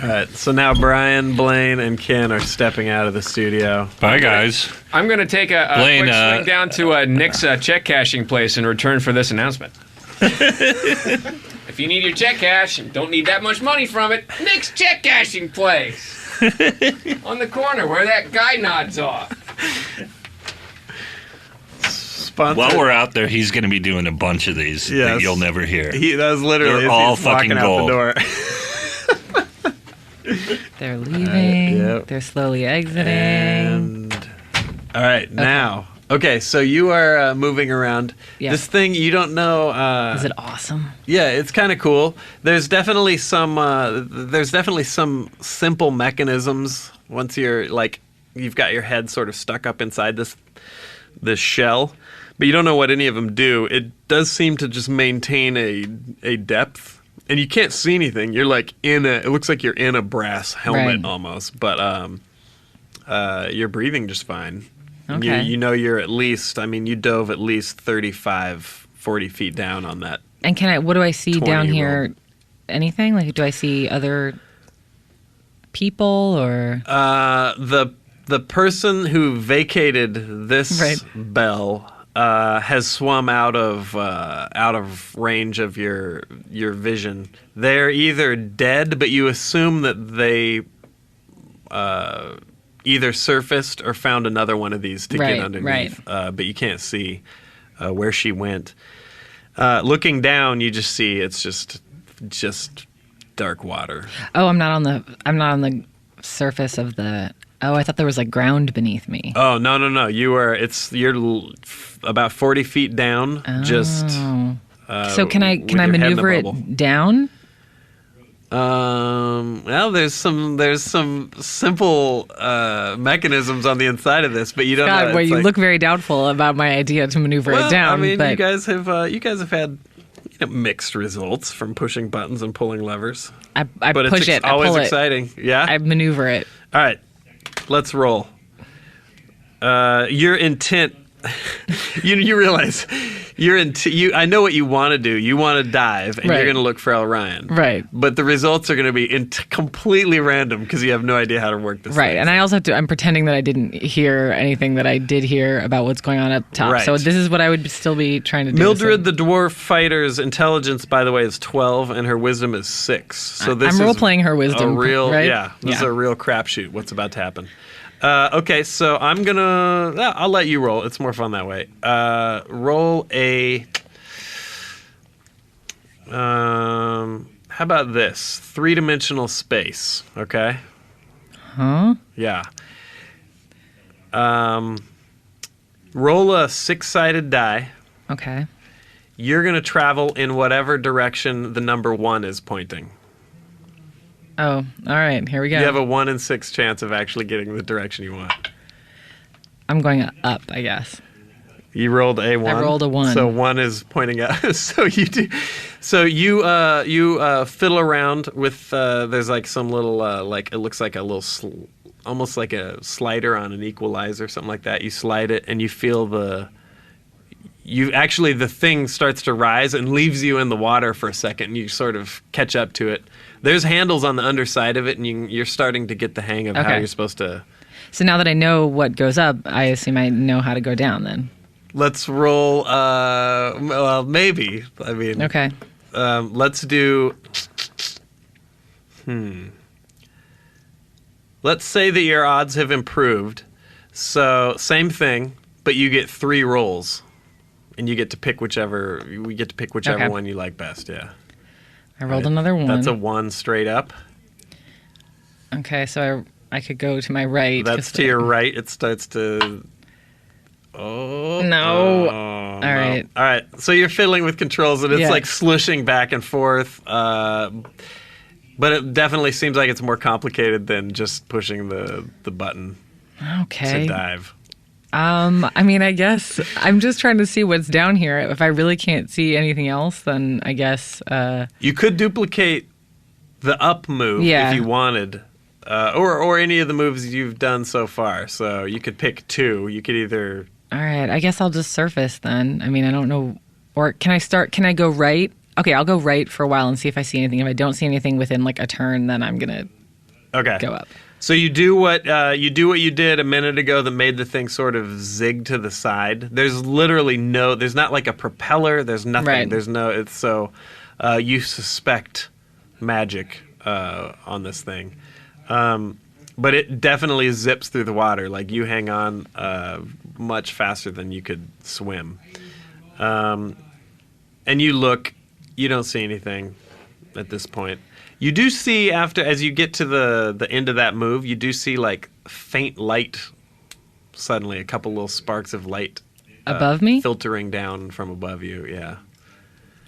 All right, so now Brian, Blaine, and Ken are stepping out of the studio. Bye, guys. I'm going to take a Blaine, quick swing down to Nick's check cashing place in return for this announcement. If you need your check cash and don't need that much money from it, Nick's check cashing place. On the corner where that guy nods off. Sponsored. While we're out there, he's going to be doing a bunch of these that Yes. you'll never hear. That was literally They're as all he's walking fucking out gold. the door. They're leaving. Yep. They're slowly exiting. And all right, now. Okay, so you are moving around. Yeah. This thing you don't know. Is it awesome? Yeah, it's kind of cool. There's definitely some simple mechanisms once you're like you've got your head sort of stuck up inside this shell, but you don't know what any of them do. It does seem to just maintain a depth. And you can't see anything. You're like it looks like you're in a brass helmet Right. almost, but you're breathing just fine. Okay. You know you're at least, you dove at least 35, 40 feet down on that. And what do I see 20 down here? roll. Anything? Like, do I see other people or? The person who vacated this Right. bell has swum out of range of your vision. They're either dead, but you assume that they either surfaced or found another one of these to Right, get underneath. right. But you can't see where she went. Looking down, you just see it's just dark water. Oh, I'm not on the surface of the. Oh, I thought there was like ground beneath me. Oh no! You're about 40 feet down. Just So can I with your head in a maneuver bubble. it down? Well, there's some simple mechanisms on the inside of this, but you don't know. God, well, It's you like- look very doubtful about my idea to maneuver well, it down. but you guys have had mixed results from pushing buttons and pulling levers. I But push it's it. I always pull exciting. Yeah. it. I maneuver it. All right, let's roll. Your intent You realize you're in. I know what you want to do. You want to dive, and you're going to look for El Ryan. Right. But the results are going to be completely random because you have no idea how to work this. Right. thing. And I also have to. I'm pretending that I didn't hear anything that I did hear about what's going on up top. Right. So this is what I would still be trying to do. Mildred, the dwarf fighter's intelligence, by the way, is 12, and her wisdom is 6. So this I'm is role-playing her wisdom. a real, right? yeah. This is a real crapshoot. What's about to happen? Okay, so I'm gonna. I'll let you roll. It's more fun that way. Roll a. How about this? 3-dimensional space. Okay. Huh? Yeah. Roll a 6-sided die. Okay. You're gonna travel in whatever direction the number 1 is pointing. Oh, all right. Here we go. You have a 1 in 6 chance of actually getting the direction you want. I'm going up, I guess. You rolled a 1. I rolled a 1. So 1 is pointing up. So you do. So you fiddle around with. There's like some little like it looks like a little almost like a slider on an equalizer, something like that. You slide it and you feel the. You actually the thing starts to rise and leaves you in the water for a second. And you sort of catch up to it. There's handles on the underside of it, and you're starting to get the hang of how you're supposed to. So now that I know what goes up, I assume I know how to go down then. Let's roll. Well, maybe. I mean. Okay. Let's do. Let's say that your odds have improved. So same thing, but you get 3 rolls, and you get to pick whichever. We get to pick whichever one you like best. Yeah. I rolled another 1. That's a 1 straight up. Okay, so I could go to my right. That's to your right. It starts to. Oh no! All right. All right. So you're fiddling with controls, and it's like slushing back and forth. But it definitely seems like it's more complicated than just pushing the button to dive. I mean, I guess I'm just trying to see what's down here. If I really can't see anything else, then I guess you could duplicate the up move if you wanted, or any of the moves you've done so far. So you could pick 2. You could either. All right, I guess I'll just surface then. I mean, I don't know. Or can I go right? Okay, I'll go right for a while and see if I see anything. If I don't see anything within like a turn, then I'm gonna go up. So you do what you did a minute ago that made the thing sort of zig to the side. There's literally there's not like a propeller. There's nothing. Right. There's no. It's so you suspect magic on this thing, but it definitely zips through the water. Like you hang on much faster than you could swim, and you look. You don't see anything at this point. You do see as you get to the end of that move, you do see like faint light. Suddenly, a couple little sparks of light above me, filtering down from above you. Yeah.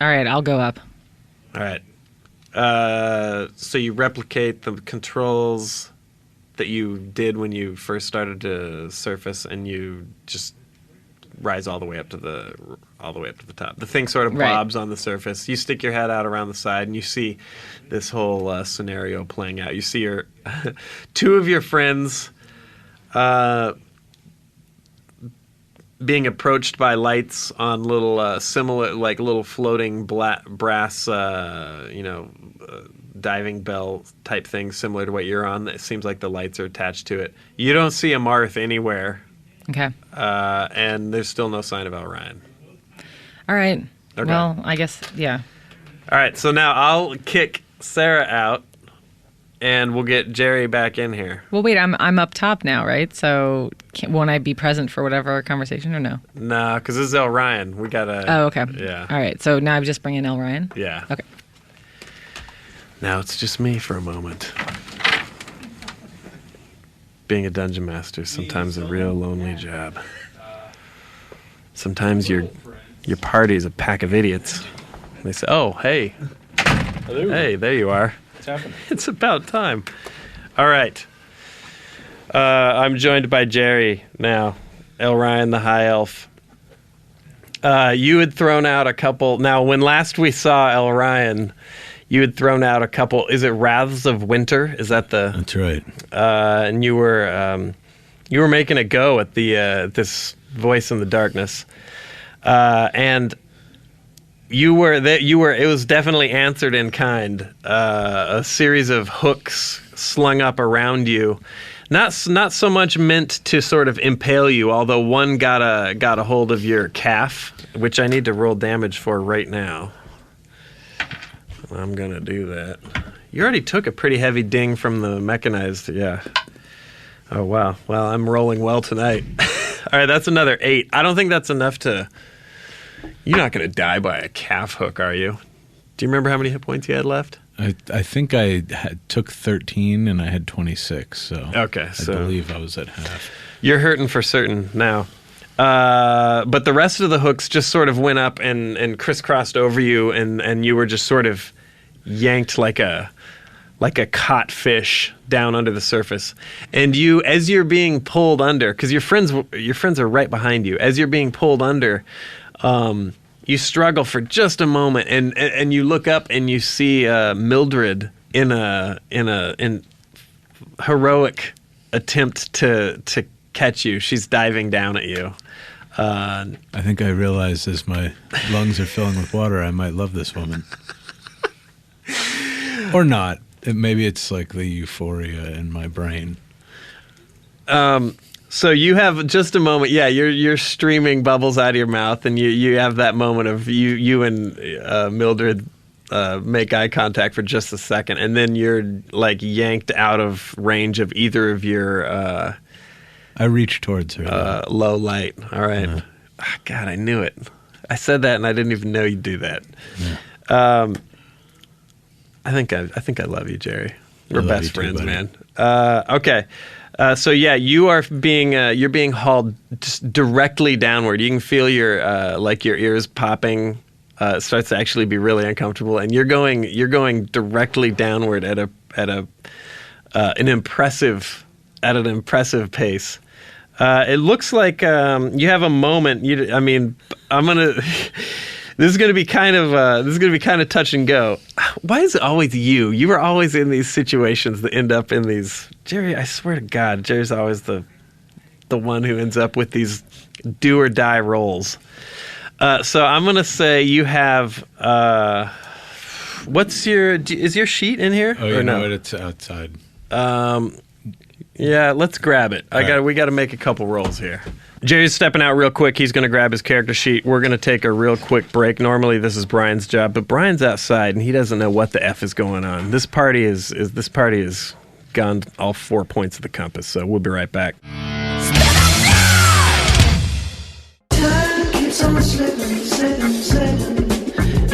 All right, I'll go up. All right. So you replicate the controls that you did when you first started to surface, and you just rise all the way up to the top. The thing sort of bobs on the surface. You stick your head out around the side, and you see this whole scenario playing out. You see your 2 of your friends being approached by lights on little similar, like little floating brass, diving bell type things, similar to what you're on. It seems like the lights are attached to it. You don't see a Marth anywhere. Okay. And there's still no sign of El Ryan. All right. Okay. Well, I guess, yeah. All right, so now I'll kick Sarah out, and we'll get Gerry back in here. Well, wait, I'm up top now, right? So won't I be present for whatever conversation or no? Nah, because this is El Ryan. We gotta. Oh, okay. Yeah. All right, so now I just bring in El Ryan? Yeah. Okay. Now it's just me for a moment. Being a dungeon master is sometimes a real lonely job. Sometimes your party is a pack of idiots. They say, "Oh, hey, hey, there you are." What's happening? It's about time. All right. I'm joined by Gerry now. El Ryan, the High Elf. You had thrown out a couple. Now, when last we saw El Ryan, you had thrown out a couple. Is it Wraths of Winter? Is that the? That's right. And you were making a go at the this voice in the darkness, and you were. It was definitely answered in kind. A series of hooks slung up around you, not so much meant to sort of impale you, although one got a hold of your calf, which I need to roll damage for right now. I'm gonna do that. You already took a pretty heavy ding from the mechanized, yeah. Oh, wow. Well, I'm rolling well tonight. All right, that's another 8. I don't think that's enough to... You're not going to die by a calf hook, are you? Do you remember how many hit points you had left? I think I took 13 and I had 26, so okay, I believe I was at half. You're hurting for certain now. But the rest of the hooks just sort of went up and crisscrossed over you, and you were just sort of yanked like a caught fish down under the surface. And you, as you're being pulled under, because your friends are right behind you, as you're being pulled under, you struggle for just a moment, and you look up and you see Mildred in heroic attempt to catch you. She's diving down at you. I think I realized as my lungs are filling with water, I might love this woman. Or not. Maybe it's like the euphoria in my brain. So you have just a moment. Yeah, you're streaming bubbles out of your mouth, and you have that moment of you and Mildred make eye contact for just a second, and then you're like yanked out of range of either of your. I reach towards her. Low light. All right. Oh, God, I knew it. I said that, and I didn't even know you'd do that. Yeah. I think I love you, Gerry. We're love best you too, friends, buddy. man. Okay. So yeah, you're being hauled just directly downward. You can feel your ears popping. It starts to actually be really uncomfortable, and you're going directly downward at an impressive pace. It looks like you have a moment. I'm gonna. This is gonna be kind of touch and go. Why is it always you? You are always in these situations that end up in these. Gerry, I swear to God, Jerry's always the one who ends up with these do or die rolls. So I'm gonna say you have. Is your sheet in here? Oh, or no? It's outside. Yeah, let's grab it. We got to make a couple rolls here. Jerry's stepping out real quick. He's going to grab his character sheet. We're going to take a real quick break. Normally, this is Brian's job, but Brian's outside and he doesn't know what the F is going on. This party is gone all 4 points of the compass. So we'll be right back. Time keeps on slipping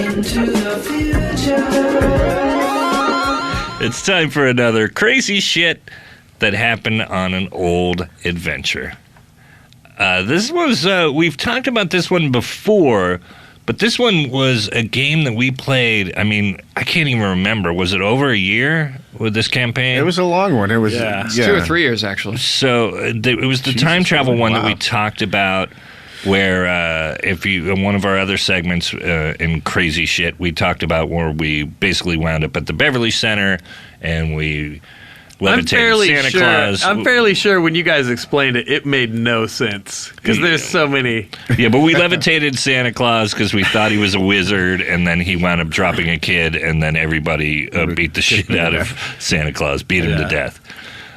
into the future. It's time for another crazy shit that happened on an old adventure. This was, we've talked about this one before, but this one was a game that we played. I mean, I can't even remember. Was it over a year with this campaign? It was a long one. It was 2 or 3 years, actually. So it was the time travel one that we talked about, where if you in one of our other segments in Crazy Shit, we talked about where we basically wound up at the Beverly Center and we levitated Santa Claus. I'm fairly sure when you guys explained it, it made no sense because there's so many. Yeah, but we levitated Santa Claus because we thought he was a wizard, and then he wound up dropping a kid, and then everybody beat the shit out of Santa Claus, beat him to death.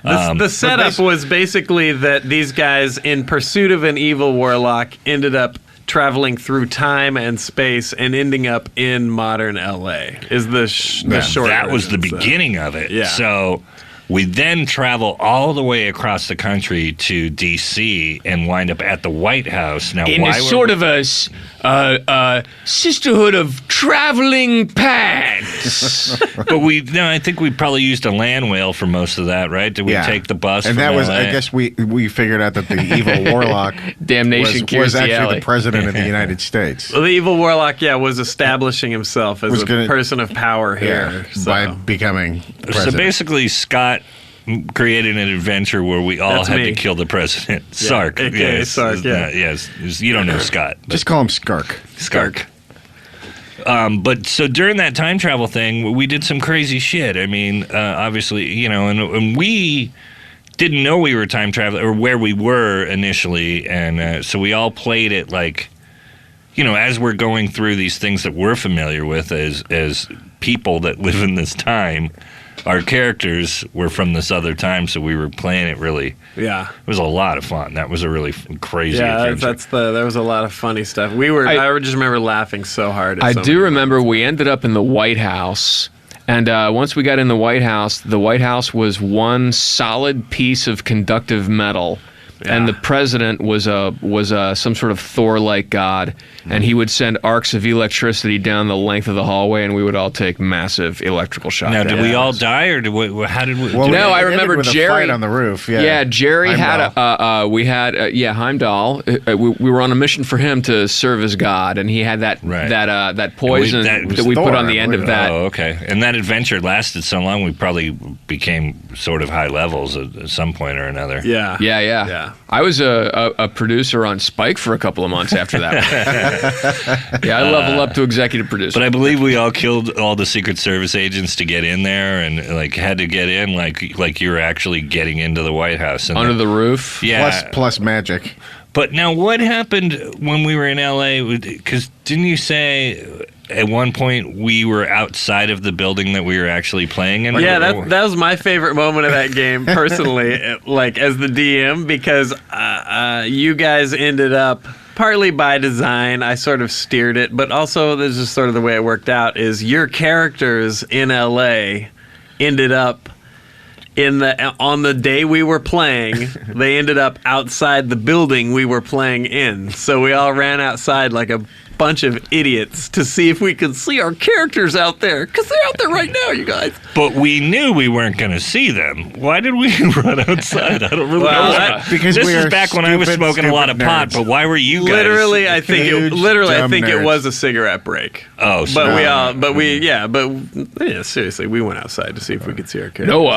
The setup was basically that these guys, in pursuit of an evil warlock, ended up traveling through time and space and ending up in modern LA. Is the short That was the version, beginning of it. Yeah. So we then travel all the way across the country to D.C. and wind up at the White House. Now, In a sort of a sisterhood of traveling pants. But I think we probably used a land whale for most of that, right? Did we take the bus? And from that was, LA? I guess we figured out that the evil warlock Damnation was the actually alley. the president of the United States. Well, the evil warlock, was establishing himself as person of power here. By becoming president. So basically, Scott created an adventure where we all had to kill the president. Sark. AKA Sark, Yes. You don't know Scott. Just call him Skark. Skark. But so during that time travel thing, we did some crazy shit. I mean, obviously, and we didn't know we were time traveling or where we were initially, and so we all played it like, as we're going through these things that we're familiar with as people that live in this time. Our characters were from this other time, so we were playing it really. Yeah, it was a lot of fun. That was a really crazy. adventure. There was a lot of funny stuff. I just remember laughing so hard. I do remember we ended up in the White House, and once we got in the White House was one solid piece of conductive metal. Yeah. And the president was some sort of Thor-like god, and he would send arcs of electricity down the length of the hallway, and we would all take massive electrical shocks. Now, did we all die, or how did we? Well, no, I remember with Gerry a fight on the roof. Yeah, yeah, Gerry Heimdall. had Heimdall. We were on a mission for him to serve as god, and he had that poison that we put on the end of that. Oh, okay. And that adventure lasted so long, we probably became sort of high levels at some point or another. Yeah. I was a producer on Spike for a couple of months after that. Yeah, I leveled up to executive producer. But I believe we all killed all the Secret Service agents to get in there, and had to get in like you were actually getting into the White House under the roof. Yeah, plus magic. But now, what happened when we were in L.A.? Because didn't you say at one point we were outside of the building that we were actually playing in? Yeah, that was my favorite moment of that game, personally, as the DM, because you guys ended up, partly by design, I sort of steered it, but also this is sort of the way it worked out, is your characters in L.A. ended up on the day we were playing, they ended up outside the building we were playing in. So we all ran outside like a bunch of idiots to see if we could see our characters out there, because they're out there right now, you guys. But we knew we weren't going to see them. Why did we run outside? I don't really know. Because this is back when I was smoking a lot of pot. But why were you guys? Literally, I think it was a cigarette break. Oh, seriously, we went outside to see if we could see our characters. No,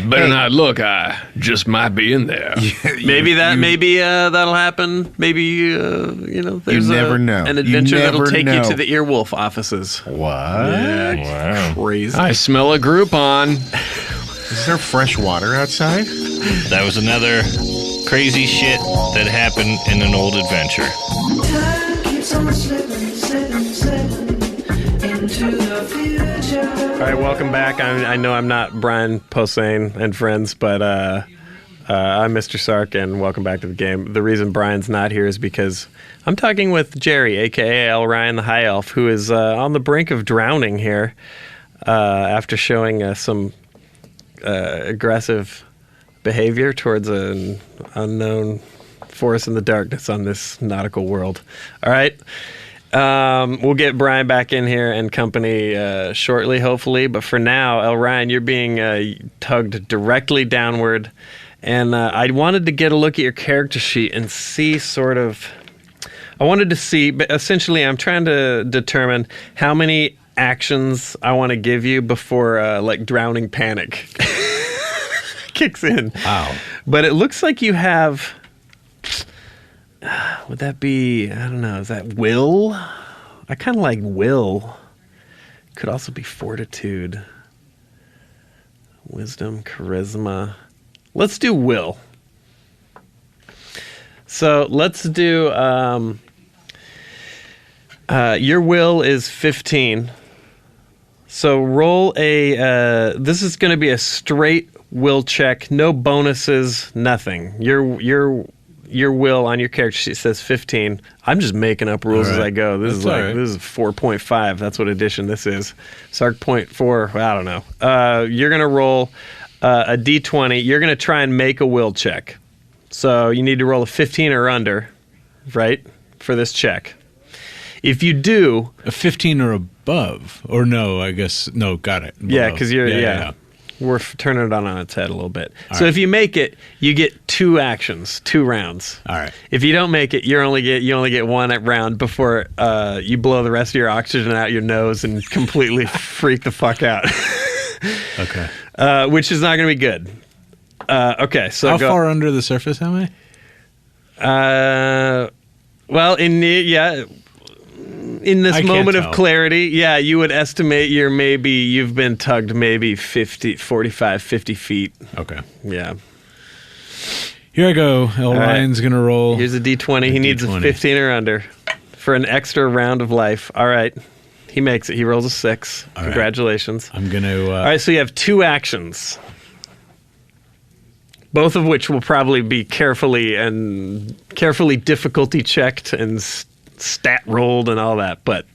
better not look. I just might be in there. Maybe that'll happen. Maybe there's never know. An adventure that'll take you to the Earwolf offices. What? Yeah, wow. Crazy. I smell a Groupon. Is there fresh water outside? That was another crazy shit that happened in an old adventure. Time keeps on slipping into the future. All right, welcome back. I know I'm not Brian Posehn and friends, but I'm Mr. Sark, and welcome back to the game. The reason Brian's not here is because I'm talking with Gerry, a.k.a. L. Ryan the High Elf, who is on the brink of drowning here after showing some aggressive behavior towards an unknown force in the darkness on this nautical world. All right. We'll get Brian back in here and company shortly, hopefully. But for now, L. Ryan, you're being tugged directly downward. And I wanted to get a look at your character sheet and see but essentially I'm trying to determine how many actions I want to give you before drowning panic kicks in. Wow. But it looks like you have, would that be, I don't know, is that will? I kind of like will. Could also be fortitude, wisdom, charisma. Let's do will. So let's do, your will is 15. So roll this is going to be a straight will check, no bonuses, nothing. Your will on your character sheet says 15. I'm just making up rules as I go. This is 4.5. That's what edition this is. Sark 0.4, I don't know. You're going to roll a d20. You're going to try and make a will check. So you need to roll a 15 or under, right, for this check. If you do... A 15 or above. Or no, I guess... No, got it. Below. Yeah, because you're... Yeah. We're turning it on its head a little bit. All right. If you make it, you get 2 actions, 2 rounds. All right. If you don't make it, you only get 1 round before you blow the rest of your oxygen out your nose and completely freak the fuck out. Okay. Which is not going to be good. Okay, so how far under the surface am I? Well, in this moment of clarity, you would estimate you've been tugged maybe 45, 50 feet. Okay. Yeah. Here I go. Ryan's going to roll. Here's a D20. He needs a D20. 15 or under for an extra round of life. All right. He makes it. He rolls a 6. All Congratulations. I'm going to... All right, so you have 2 actions, both of which will probably be carefully difficulty checked and stat rolled and all that. But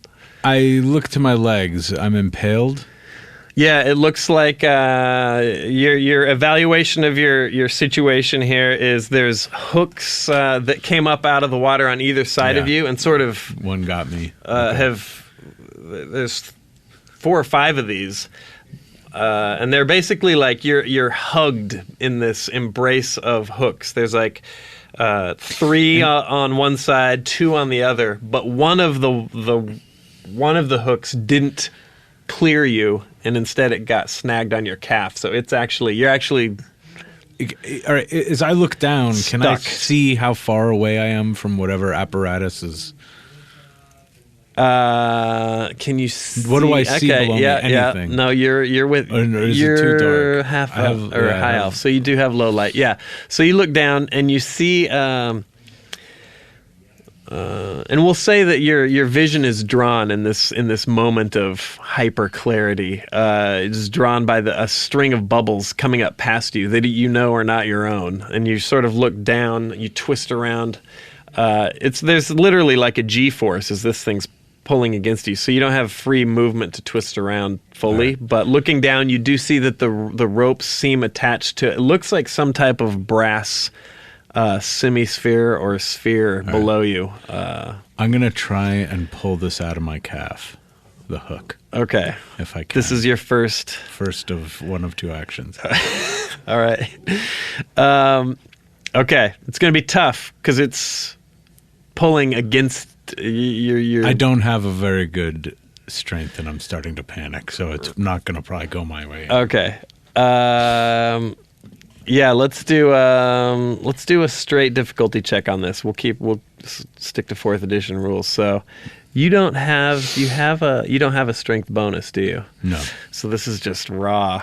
I look to my legs. I'm impaled. yeah, it looks like your evaluation of your situation here is there's hooks that came up out of the water on either side of Yeah. you and sort of One got me. there's 4 or 5 of these, and they're basically like you're hugged in this embrace of hooks. There's like 3 on one side, 2 on the other, but one of the hooks didn't clear you, and instead it got snagged on your calf. So you're actually. All right. As I look down, can I Stuck. see how far away I am from whatever apparatus is? Can you see? What do I see below me? Yeah, Anything? yeah. No, you're with. Or is it you're too dark? half I elf have- or yeah, I high have- elf, so you do have low light. Yeah. So you look down and you see. And we'll say that your vision is drawn in this moment of hyper clarity. It's drawn by a string of bubbles coming up past you that you know are not your own, and you sort of look down. You twist around. There's literally like a G-force as this thing's pulling against you, so you don't have free movement to twist around fully. Right. But looking down, you do see that the ropes seem attached to. It looks like some type of brass. Semisphere or sphere below you. I'm going to try and pull this out of my calf, the hook, Okay. if I can. This is your first. First of one of 2 actions. All right. Okay. It's going to be tough because it's pulling against your. I don't have a very good strength, and I'm starting to panic, so it's not going to probably go my way. Okay. Yeah, let's do a straight difficulty check on this. We'll stick to 4th edition rules. So you don't have a strength bonus, do you? No. So this is just raw.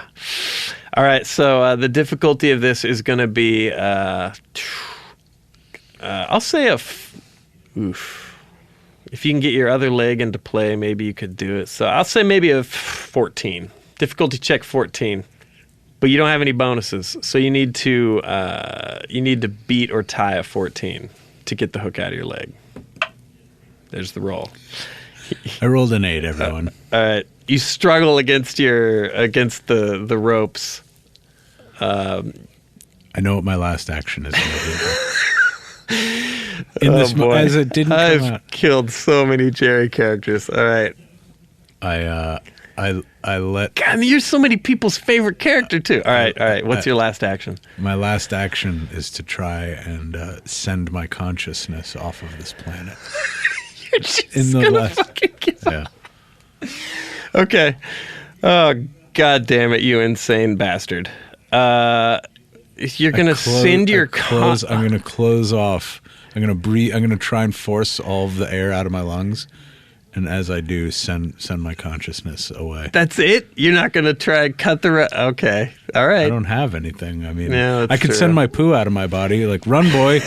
All right. So the difficulty of this is going to be I'll say oof. If you can get your other leg into play, maybe you could do it. So I'll say maybe a 14. Difficulty check 14. But you don't have any bonuses, so you need to beat or tie a 14 to get the hook out of your leg. There's the roll. I rolled an 8, everyone. All right, you struggle against the ropes. I know what my last action is going to be. In this, boy. as it didn't come I've out, killed so many Gerry characters. All right, I let God, you're so many people's favorite character too. All right. What's your last action? my last action is to try and send my consciousness off of this planet. You're just In the gonna last- fucking give Yeah. Okay. Oh, God damn it, you insane bastard. You're going to send your... I'm going to close off. I'm going to breathe. I'm going to try and force all of the air out of my lungs. And as I do, send my consciousness away. That's it? You're not going to try and cut the... Okay. All I right. don't have anything. I mean, Yeah, that's I could true. send my poo out of my body. Like, run, boy.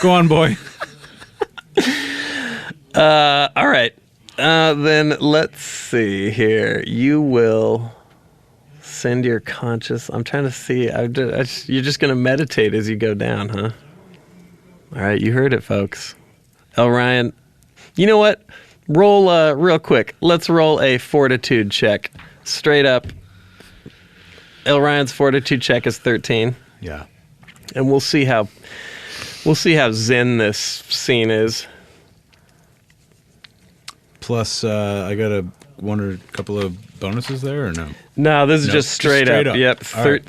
Go on, boy. All right. Then let's see here. You will send your conscious... I'm trying to see. You're just going to meditate as you go down, huh? All right. You heard it, folks. Ryan, you know what? Roll real quick. Let's roll a fortitude check. Straight up. Ryan's fortitude check is 13. Yeah. And we'll see how zen this scene is. Plus, I got a couple of bonuses there, or no? No, this is No, just straight up. Yep. All right.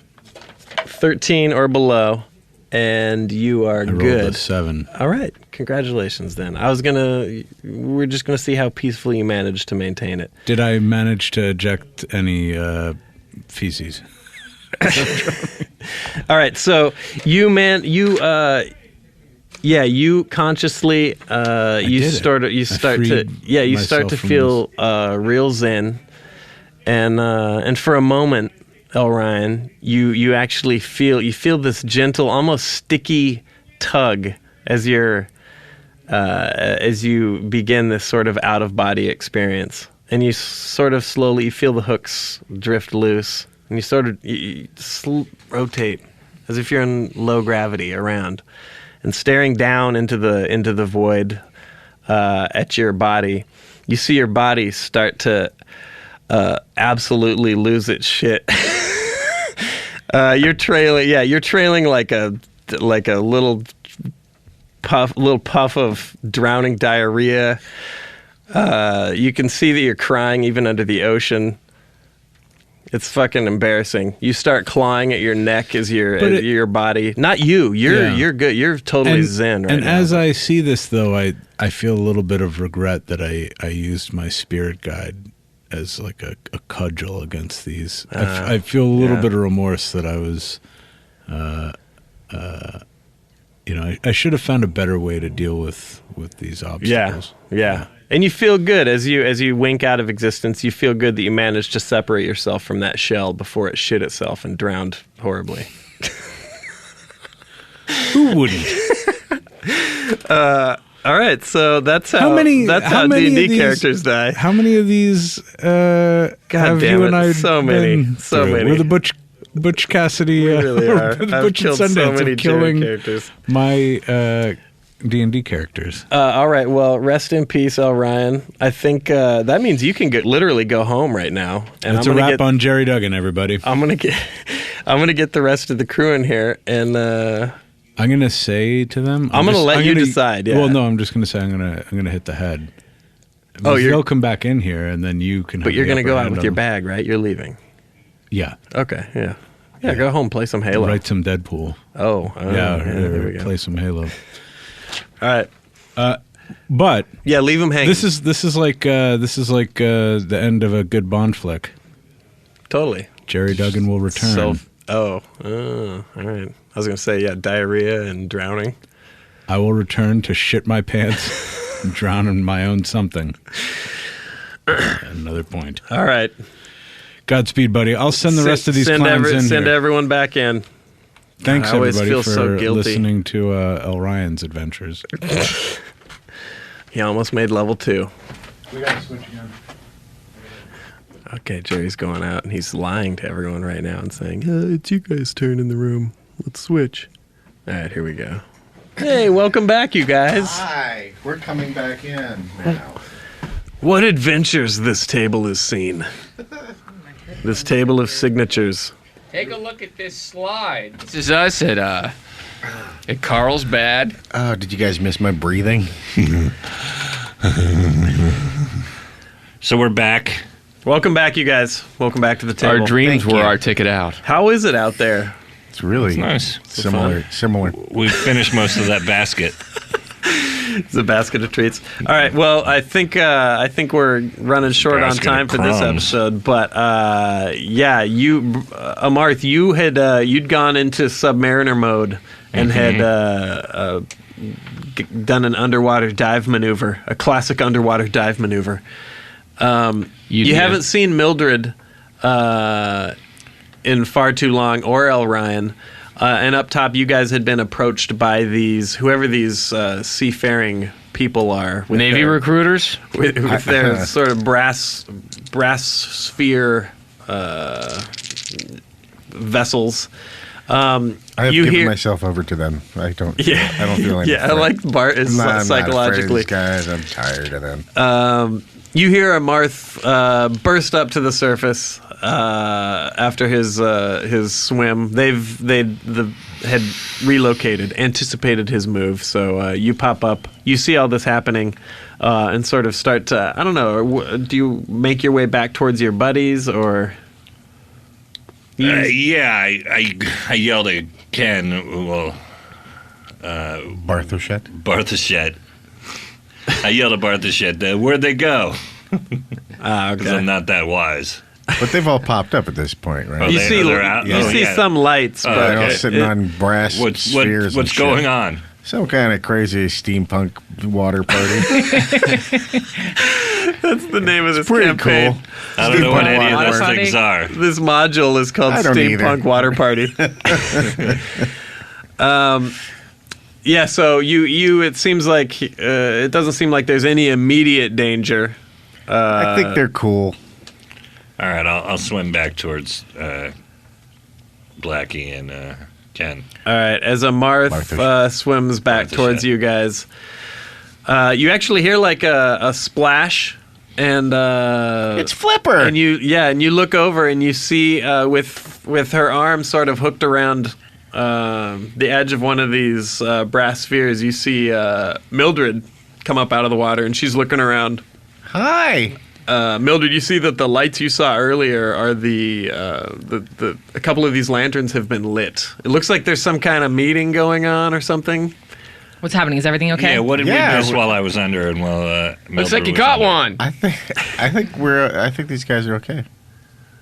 13 or below. And you are I rolled good. a 7. All right. Congratulations then. We're just going to see how peacefully you managed to maintain it. Did I manage to eject any feces? All right. So you consciously you start freed to myself from feel real zen, and for a moment L. Ryan, you actually feel this gentle, almost sticky tug as you begin this sort of out of body experience, and you sort of slowly feel the hooks drift loose, and you sort of rotate as if you're in low gravity around, and staring down into the void at your body. You see your body start to absolutely lose its shit. You're trailing like a little puff of drowning diarrhea. You can see that you're crying even under the ocean. It's fucking embarrassing. You start clawing at your neck as your body. Not you. You're good. You're totally zen right now. And as I see this, though, I feel a little bit of regret that I used my spirit guide as like a cudgel against these. I feel a little bit of remorse that I was, I should have found a better way to deal with these obstacles. Yeah. And you feel good as you wink out of existence. You feel good that you managed to separate yourself from that shell before it shit itself and drowned horribly. Who wouldn't? All right, so that's how D&D characters die. How many of these God have damn you it, and I so many. We're the Butch Cassidy. We really are. The I've Butch killed and so Sundance many of killing characters. My D&D characters. All right, well, rest in peace, L. Ryan. I think that means you can literally go home right now. And It's a wrap on Gerry Duggan, everybody. I'm gonna get the rest of the crew in here, and I'm gonna say to them. I'm gonna let you decide. Yeah. Well, no, I'm just gonna say I'm gonna hit the head. They'll come back in here, and then you can. But you're gonna go out with your bag, right? You're leaving. Yeah. Okay. Yeah. Go home, play some Halo. Write some Deadpool. There we go. Play some Halo. All right. But yeah, leave them hanging. This is like the end of a good Bond flick. Totally. Gerry Duggan will return. All right. I was gonna say diarrhea and drowning. I will return to shit my pants and drown in my own something. Another point. All right. Godspeed, buddy. I'll send the rest of these clowns in Send here. everyone back in. Thanks, I always everybody, feel for so guilty. listening to L. Ryan's adventures. He almost made level 2. We got to switch again. Okay, Jerry's going out, and he's lying to everyone right now and saying, it's you guys' turn in the room. Let's switch. All right, here we go. Hey, welcome back, you guys. Hi, we're coming back in now. What adventures this table has seen. This table of signatures. Take a look at this slide. This is us at Carlsbad. Oh, did you guys miss my breathing? So we're back. Welcome back, you guys. Welcome back to the table. Our dreams Thank were you. our ticket out. How is it out there? It's really It's nice. similar. We finished most of that basket. It's a basket of treats. All right. Well, I think we're running short on Basket time of for this crumbs. episode. But you, Amarth, you'd gone into Submariner mode and had done an underwater dive maneuver, a classic underwater dive maneuver. You haven't seen Mildred in far too long, or L. Ryan. And up top, you guys had been approached by whoever these seafaring people are. With Navy recruiters? With their sort of brass sphere vessels. I have given myself over to them. I don't feel anything. Yeah, I like Bart is psychologically. These guys, I'm tired of them. You hear Amarth burst up to the surface after his swim. They had relocated, anticipated his move. So you pop up. You see all this happening, and sort of start to. I don't know. Do you make your way back towards your buddies, or? I yelled at Ken. Well, Barthoshet. I yelled at Barthoshet. Where'd they go? Because I'm not that wise. But they've all popped up at this point, right? You see some lights, but they're all sitting on brass spheres. What's going on? Some kind of crazy steampunk water party. That's the name of this Pretty campaign. cool. I don't know what any of Water those party? things are. This module is called I don't Steampunk either. Water Party. Yeah, so you it seems like it doesn't seem like there's any immediate danger. I think they're cool. All right, I'll swim back towards Blacky and Ken. All right, as a Marth swims back Martha towards shit. you guys, you actually hear like a splash, and It's Flipper. and you look over and you see with her arm sort of hooked around the edge of one of these brass spheres, you see Mildred come up out of the water, and she's looking around. Hi. Mildred, you see that the lights you saw earlier are a couple of these lanterns have been lit. It looks like there's some kind of meeting going on or something. What's happening? Is everything okay? Yeah, what did Yeah, we miss we- while I was under and while Looks Mildred like you was caught under? one. I think these guys are okay.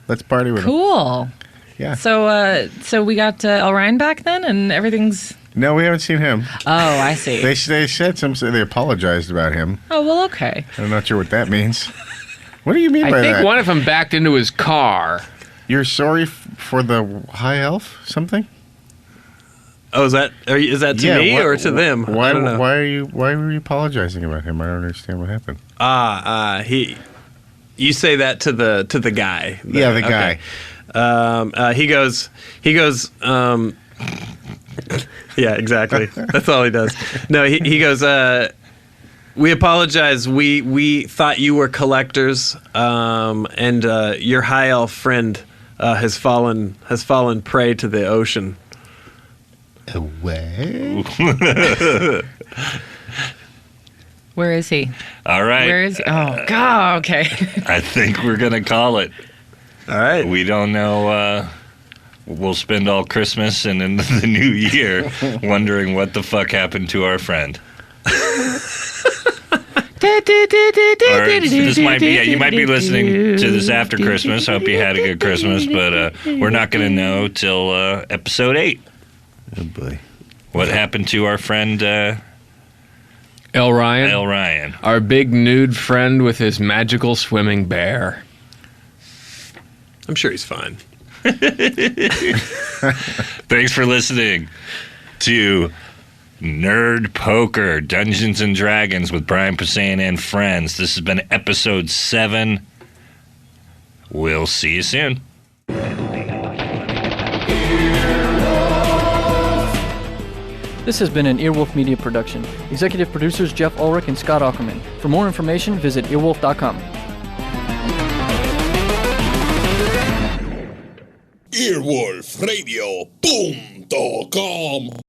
Let's party with them. Cool. Yeah. So we got El Ryan back then, and everything's. No, we haven't seen him. Oh, I see. They said they apologized about him. Oh well, okay. I'm not sure what that means. What do you mean I by think that? one of them backed into his car. You're sorry for the high elf? Something? Oh, is that to me or to them? Why? I don't know. Why were you apologizing about him? I don't understand what happened. You say that to the guy. Yeah, the guy. He goes. Yeah, exactly. That's all he does. No, he goes. We apologize. We thought you were collectors, and your high elf friend has fallen prey to the ocean. Away? Where is he? All right. Where is he? Oh God. Okay. I think we're going to call it. All right. We don't know. We'll spend all Christmas and in the new year wondering what the fuck happened to our friend. Or this might be, you might be listening to this after Christmas. Hope you had a good Christmas, but we're not going to know till episode 8. Oh boy. What happened to our friend El Ryan, El Ryan? our big nude friend with his magical swimming bear. I'm sure he's fine. Thanks for listening to Nerd Poker, Dungeons and Dragons with Brian Posehn and friends. This has been episode 7. We'll see you soon. This has been an Earwolf Media production. Executive producers Jeff Ulrich and Scott Ackerman. For more information, visit earwolf.com. Earwolfradio.com